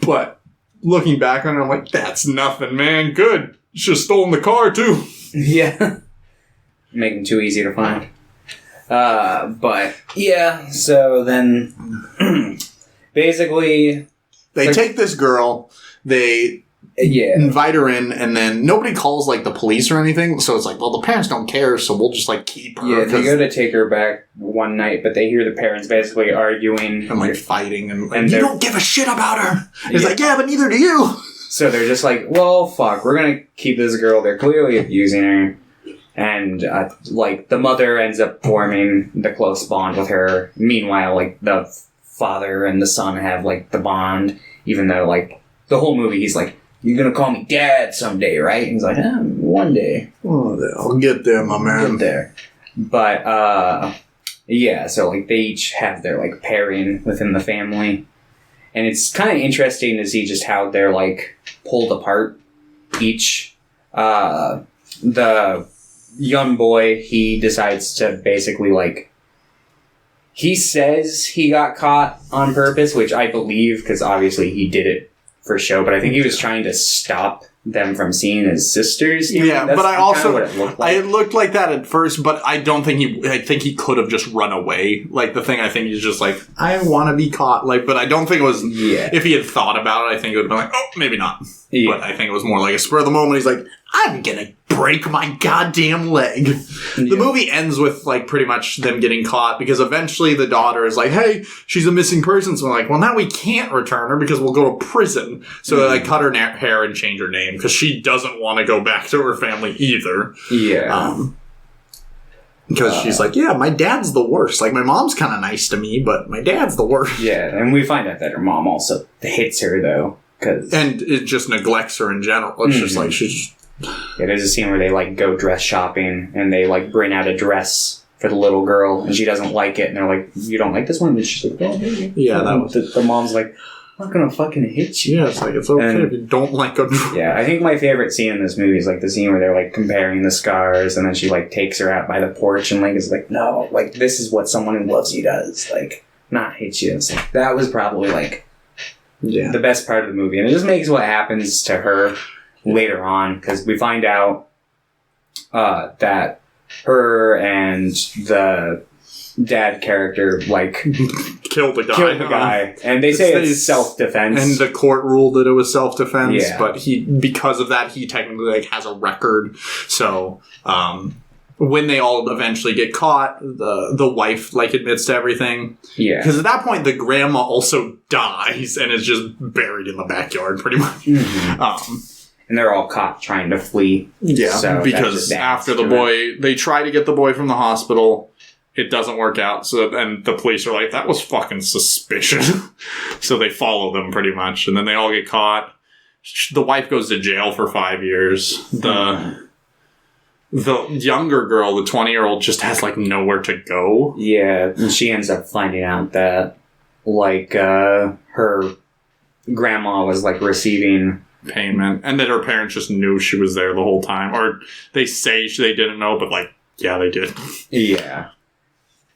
But looking back on it, I'm like, that's nothing, man. Good. Should have stolen the car too. Yeah. Make them too easy to find. But yeah, so then basically they take this girl, they invite her in, and then nobody calls like the police or anything. So it's like, well, the parents don't care, so we'll just like keep her. Yeah, they go to take her back one night, but they hear the parents basically arguing and like fighting, and you don't give a shit about her. It's like, yeah, but neither do you. So they're just like, well, fuck, we're gonna keep this girl. They're clearly abusing her. And, like, the mother ends up forming the close bond with her. Meanwhile, like, the father and the son have, like, the bond. Even though, like, the whole movie, he's like, you're gonna call me dad someday, right? And he's like, one day. Oh, I'll get there, my man. Get there. But, yeah, so, like, they each have their, like, pairing within the family. And it's kind of interesting to see just how they're, like, pulled apart each. The young boy, he decides to basically, like, he says he got caught on purpose, which I believe, because obviously he did it for show, but I think he was trying to stop them from seeing his sisters. Yeah, but I also, what it looked like. It looked like that at first, but I don't think I think he could have just run away. Like, the thing I think he's just like, I want to be caught. Like, but I don't think it was, if he had thought about it, I think it would have been like, oh, maybe not. Yeah. But I think it was more like a spur of the moment. He's like, I'm gonna break my goddamn leg. Yeah. The movie ends with, like, pretty much them getting caught, because eventually the daughter is like, hey, she's a missing person. So we're like, well, now we can't return her because we'll go to prison. So they, like, cut her hair and change her name, because she doesn't want to go back to her family either. Yeah. Because she's like, yeah, my dad's the worst. Like, my mom's kind of nice to me, but my dad's the worst. Yeah, and we find out that her mom also hits her, though. And it just neglects her in general. It's just like, she's... Yeah, there's a scene where they, like, go dress shopping, and they, like, bring out a dress for the little girl, and she doesn't like it, and they're like, you don't like this one? And she's like, oh, maybe. Yeah, that was... The mom's like, I'm not gonna fucking hit you. Yeah, it's like, it's okay if you don't like a dress. Yeah, I think my favorite scene in this movie is, like, the scene where they're, like, comparing the scars, and then she, like, takes her out by the porch, and, like, is like, no, like, this is what someone who loves you does. Like, not hit you. It's like, that was probably, like... Yeah. The best part of the movie. And it just makes what happens to her later on, because we find out that her and the dad character, like... killed the guy. And they say it's self-defense. And the court ruled that it was self-defense, yeah. But because of that, he technically, like, has a record. So, when they all eventually get caught, the wife, like, admits to everything. Yeah. Because at that point, the grandma also dies and is just buried in the backyard, pretty much. Mm-hmm. And they're all caught trying to flee. Yeah, so because after the boy... They try to get the boy from the hospital. It doesn't work out. And the police are like, that was fucking suspicious. So they follow them, pretty much. And then they all get caught. The wife goes to jail for 5 years. The younger girl, the 20-year-old, just has, like, nowhere to go. Yeah, and she ends up finding out that, like, her grandma was, like, receiving payment, and that her parents just knew she was there the whole time. Or they say they didn't know, but, like, yeah, they did. Yeah.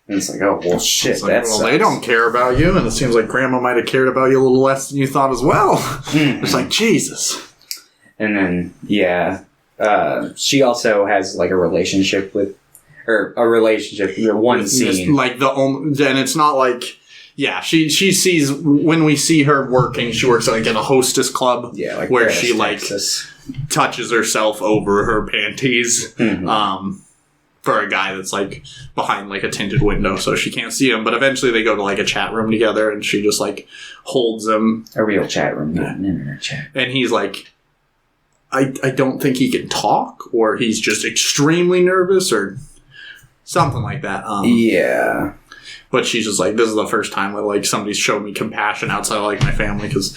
And it's like, oh, well, shit, like, that's... well, they don't care about you, and it seems like Grandma might have cared about you a little less than you thought as well. It's like, Jesus. And then, yeah, she also has, like, a relationship with... Or a relationship, one scene. Like, and it's not like... Yeah, she sees... When we see her working, she works, like, at a hostess club. Yeah, like where Paris, she, like, Texas. touches herself over her panties. For a guy that's, like, behind, like, a tinted window, so she can't see him. But eventually they go to, like, a chat room together, and she just, like, holds him. A real chat room, not an internet chat. And he's like, I don't think he can talk, or he's just extremely nervous, or something like that. Yeah. But she's just like, this is the first time that, like, somebody's showed me compassion outside of, like, my family, because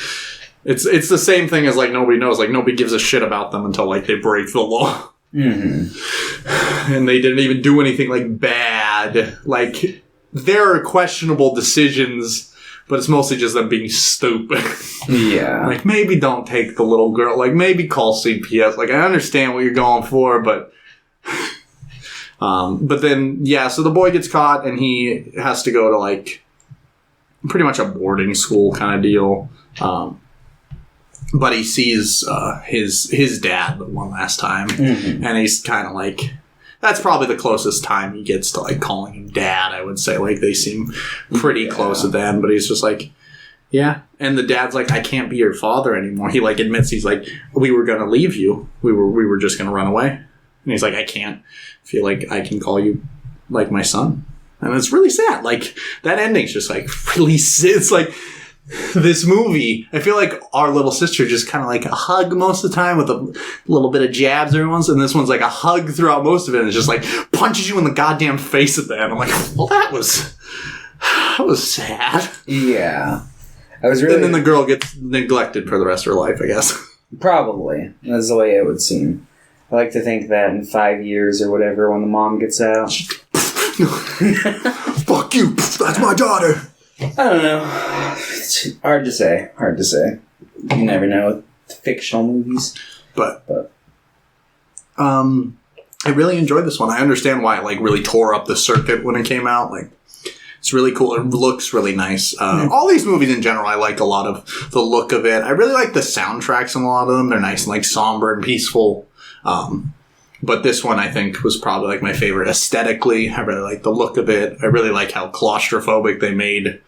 it's the same thing as, like, nobody knows. Like, nobody gives a shit about them until, like, they break the law. And they didn't even do anything, like, bad. Like, there are questionable decisions, but it's mostly just them being stupid. Yeah. Like, maybe don't take the little girl. Like, maybe call CPS. Like, I understand what you're going for, but... but then, yeah, so the boy gets caught, and he has to go to, like, pretty much a boarding school kind of deal. But he sees his dad one last time, and he's kind of like... That's probably the closest time he gets to, like, calling him dad, I would say. Like, they seem pretty close at the end, but he's just like, yeah. And the dad's like, I can't be your father anymore. He, like, admits, he's like, we were going to leave you. We were just going to run away. And he's like, I can't feel like I can call you, like, my son. And it's really sad. Like, that ending's just, like, really... It's like... This movie, I feel like our little sister just kind of like a hug most of the time with a little bit of jabs every once, and this one's like a hug throughout most of it, and it's just like punches you in the goddamn face at the end. I'm like, well, that was sad. Yeah. I was really... And then the girl gets neglected for the rest of her life, I guess. Probably. That's the way it would seem. I like to think that in 5 years or whatever, when the mom gets out... Fuck you, that's my daughter. I don't know. It's hard to say. You never know with fictional movies. But I really enjoyed this one. I understand why it, like, really tore up the circuit when it came out. Like, it's really cool. It looks really nice. All these movies in general, I like a lot of the look of it. I really like the soundtracks in a lot of them. They're nice and, like, somber and peaceful. But this one, I think, was probably, like, my favorite aesthetically. I really like the look of it. I really like how claustrophobic they made,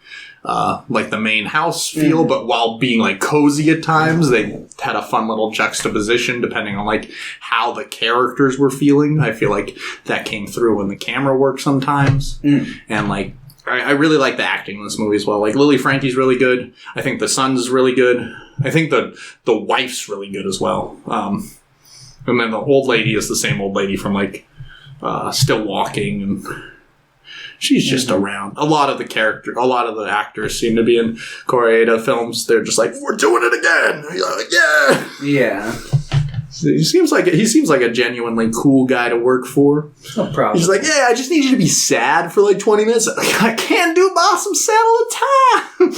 like, the main house feel, but while being, like, cozy at times, they had a fun little juxtaposition depending on, like, how the characters were feeling. I feel like that came through when the camera worked sometimes. And, like, I really like the acting in this movie as well. Like, Lily Frankie's really good. I think the son's really good. I think the wife's really good as well. And then the old lady is the same old lady from, like, Still Walking, and she's just around. A lot of the actors seem to be in Kore-eda films. They're just like, we're doing it again! And you're like, yeah! Yeah. He seems like a genuinely cool guy to work for. No problem. He's like, yeah, I just need you to be sad for, like, 20 minutes. I can't do, boss, I'm sad all the time!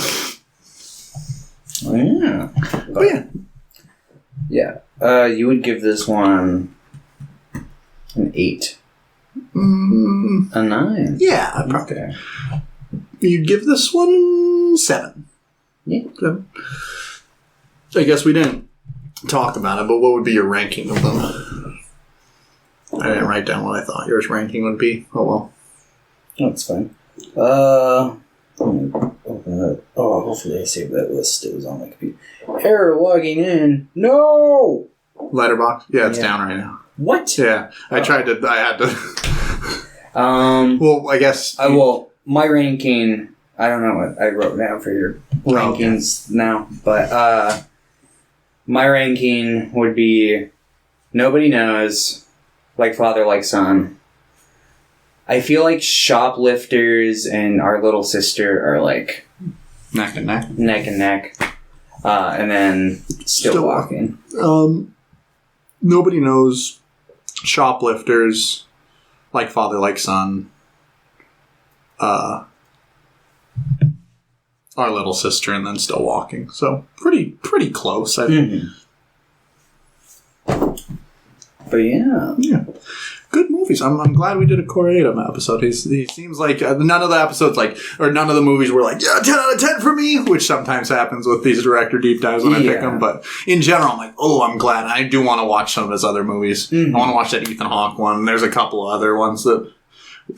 Oh, yeah. But yeah. Yeah. You would give this one an 8. A 9. Yeah, probably. Okay. You'd give this one 7. Yeah. 7. So I guess we didn't talk about it, but what would be your ranking of them? I didn't write down what I thought yours ranking would be. Oh, well. That's fine. Hopefully I saved that list. It was on my computer. Error logging in. No! Letterbox? Yeah, it's down right now. What? Yeah. I had to... well, I guess... my ranking... I don't know what I wrote down for your rankings now, but my ranking would be Nobody Knows, Like Father, Like Son. I feel like Shoplifters and Our Little Sister are like... Neck and neck. Neck and neck. And then Still Walking. Nobody Knows, Shoplifters, Like Father, Like Son, Our Little Sister, and then Still Walking. So pretty close. I think. But yeah. good movies. I'm glad we did a Kore-eda episode. He seems like none of the episodes none of the movies were like 10 out of 10 for me, which sometimes happens with these director deep dives when I pick them. But in general, I'm like, I'm glad. I do want to watch some of his other movies. Mm-hmm. I want to watch that Ethan Hawke one. There's a couple of other ones that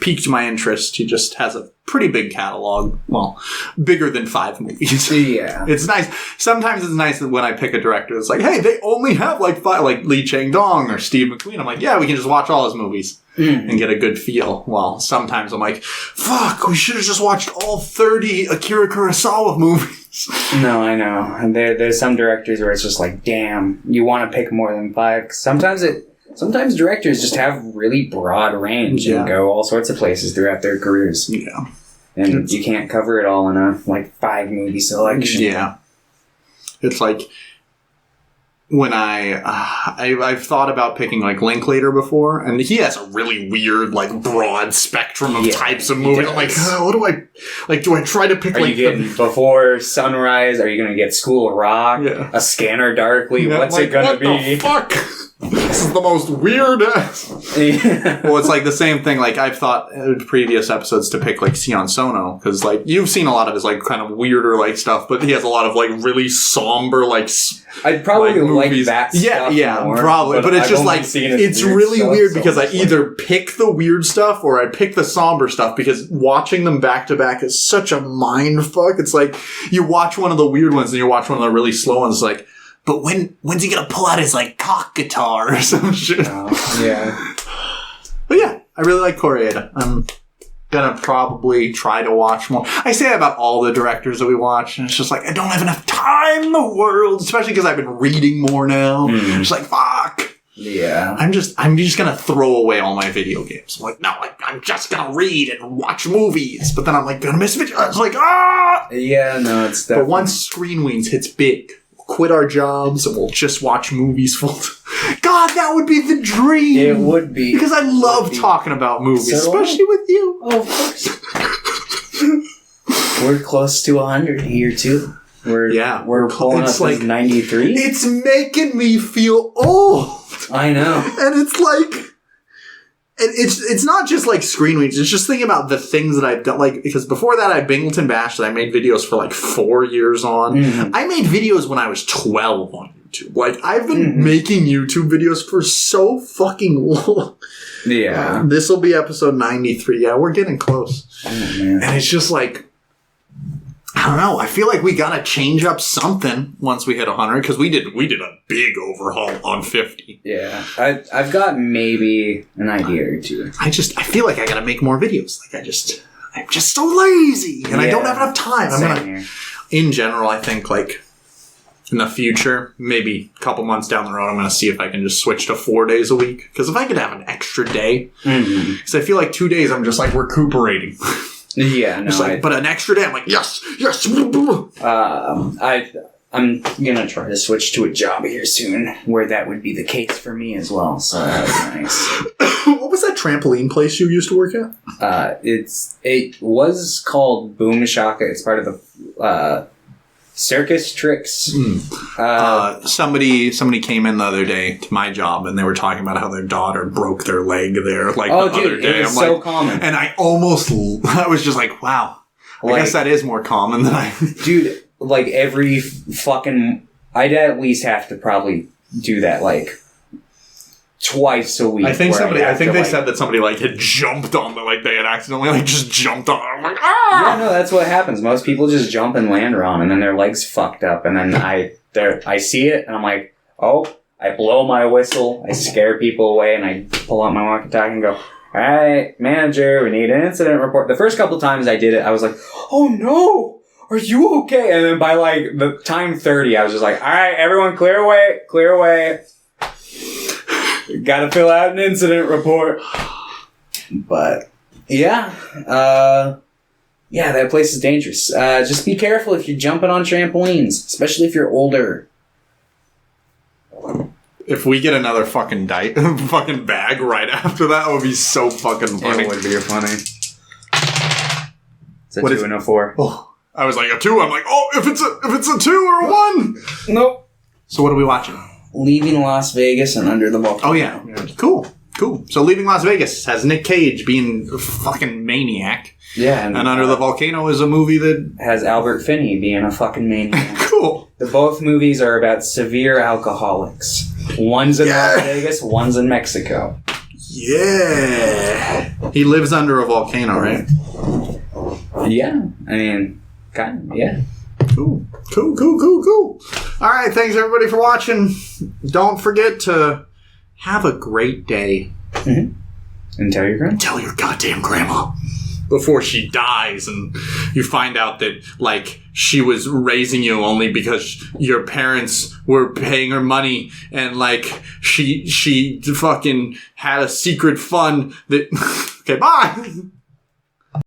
piqued my interest. He just has a pretty big catalog. Well, bigger than 5 movies. Yeah. It's nice. Sometimes it's nice that when I pick a director, it's like, hey, they only have 5, like Lee Chang-dong or Steve McQueen. I'm like, yeah, we can just watch all his movies and get a good feel. Well, sometimes I'm like, fuck, we should have just watched all 30 Akira Kurosawa movies. No, I know. And there's some directors where it's just like, damn, you want to pick more than 5. Sometimes directors just have really broad range and go all sorts of places throughout their careers. Yeah. And you can't cover it all in a 5 movie selection. Yeah. It's like when I've thought about picking Linklater before, and he has a really weird broad spectrum of types of movies. I'm like, what do I do? I try to pick Are you getting Before Sunrise? Are you going to get School of Rock? Yeah. A Scanner Darkly? Yeah, What's it going to be? What the fuck? This is the most weird. Well, it's the same thing. I've thought in previous episodes to pick Sion Sono because you've seen a lot of his kind of weirder stuff, but he has a lot of really somber I'd probably like that stuff more, probably. But it's just it's really weird because I either pick the weird stuff or I pick the somber stuff because watching them back to back is such a mind fuck. It's you watch one of the weird ones and you watch one of the really slow ones. It's but when's he gonna pull out his cock guitar or some shit? Yeah. But yeah, I really like Kore-eda. I'm gonna probably try to watch more. I say that about all the directors that we watch, and it's just I don't have enough time in the world, especially because I've been reading more now. It's fuck. Yeah. I'm just gonna throw away all my video games. I'm no, I'm just gonna read and watch movies. But then I'm gonna miss videos. It's Yeah, no, it's definitely. But once Screen Weens hits big, quit our jobs and we'll just watch movies full time. God, that would be the dream. It would be. Because I love talking about movies, especially with you. Oh, of course. We're close to 100 here, too. We're pulling up 93. It's making me feel old. I know. And it's not just Screen Weens. It's just thinking about the things that I've done. Because before that, I had Bingleton Bash that I made videos for 4 years on. Mm-hmm. I made videos when I was 12 on YouTube. I've been making YouTube videos for so fucking long. Yeah. This will be episode 93. Yeah, we're getting close. Oh, man. And it's just I don't know. I feel we gotta change up something once we hit 100 because we did a big overhaul on 50. Yeah, I've got maybe an idea or two. I feel I gotta make more videos. I'm just so lazy and I don't have enough time. In general, I think in the future, maybe a couple months down the road, I'm gonna see if I can just switch to 4 days a week. Because if I could have an extra day, because I feel 2 days I'm just recuperating. Yeah, no. But an extra day, I'm yes. I'm gonna try to switch to a job here soon, where that would be the case for me as well. So that would be nice. What was that trampoline place you used to work at? It was called Boom Shaka. It's part of the Circus Tricks. Somebody came in the other day to my job and they were talking about how their daughter broke their leg there the other day. It was so common. And I was just wow. I guess that is more common than I... Dude, every fucking... I'd at least have to probably do that twice a week. I think they said that somebody had jumped on they had accidentally just jumped on. I'm Yeah, no, that's what happens. Most people just jump and land wrong, and then their legs fucked up, and then I see it, and I'm I blow my whistle, I scare people away, and I pull out my walkie-talkie and go, all right, manager, we need an incident report. The first couple times I did it, I was oh no, are you okay? And then by the time 30, I was just all right, everyone clear away. Gotta fill out an incident report. But, yeah. That place is dangerous. Just be careful if you're jumping on trampolines, especially if you're older. If we get another fucking bag right after that, would be so fucking funny. It would be funny. It's a 2 and a 4. Oh, I was a 2. I'm if it's a 2 or a 1. Nope. So what are we watching? Leaving Las Vegas and Under the Volcano. Oh, yeah. Cool. Cool. So Leaving Las Vegas has Nick Cage being a fucking maniac. Yeah. And Under the Volcano is a movie that has Albert Finney being a fucking maniac. Cool. Both movies are about severe alcoholics. One's in Las Vegas, one's in Mexico. Yeah. He lives under a volcano, right? Yeah. I mean, kind of, yeah. Cool. All right, thanks everybody for watching. Don't forget to have a great day. Mm-hmm. And tell your grandma. Tell your goddamn grandma. Before she dies and you find out that, like, she was raising you only because your parents were paying her money and, like, she fucking had a secret fund that... Okay, bye!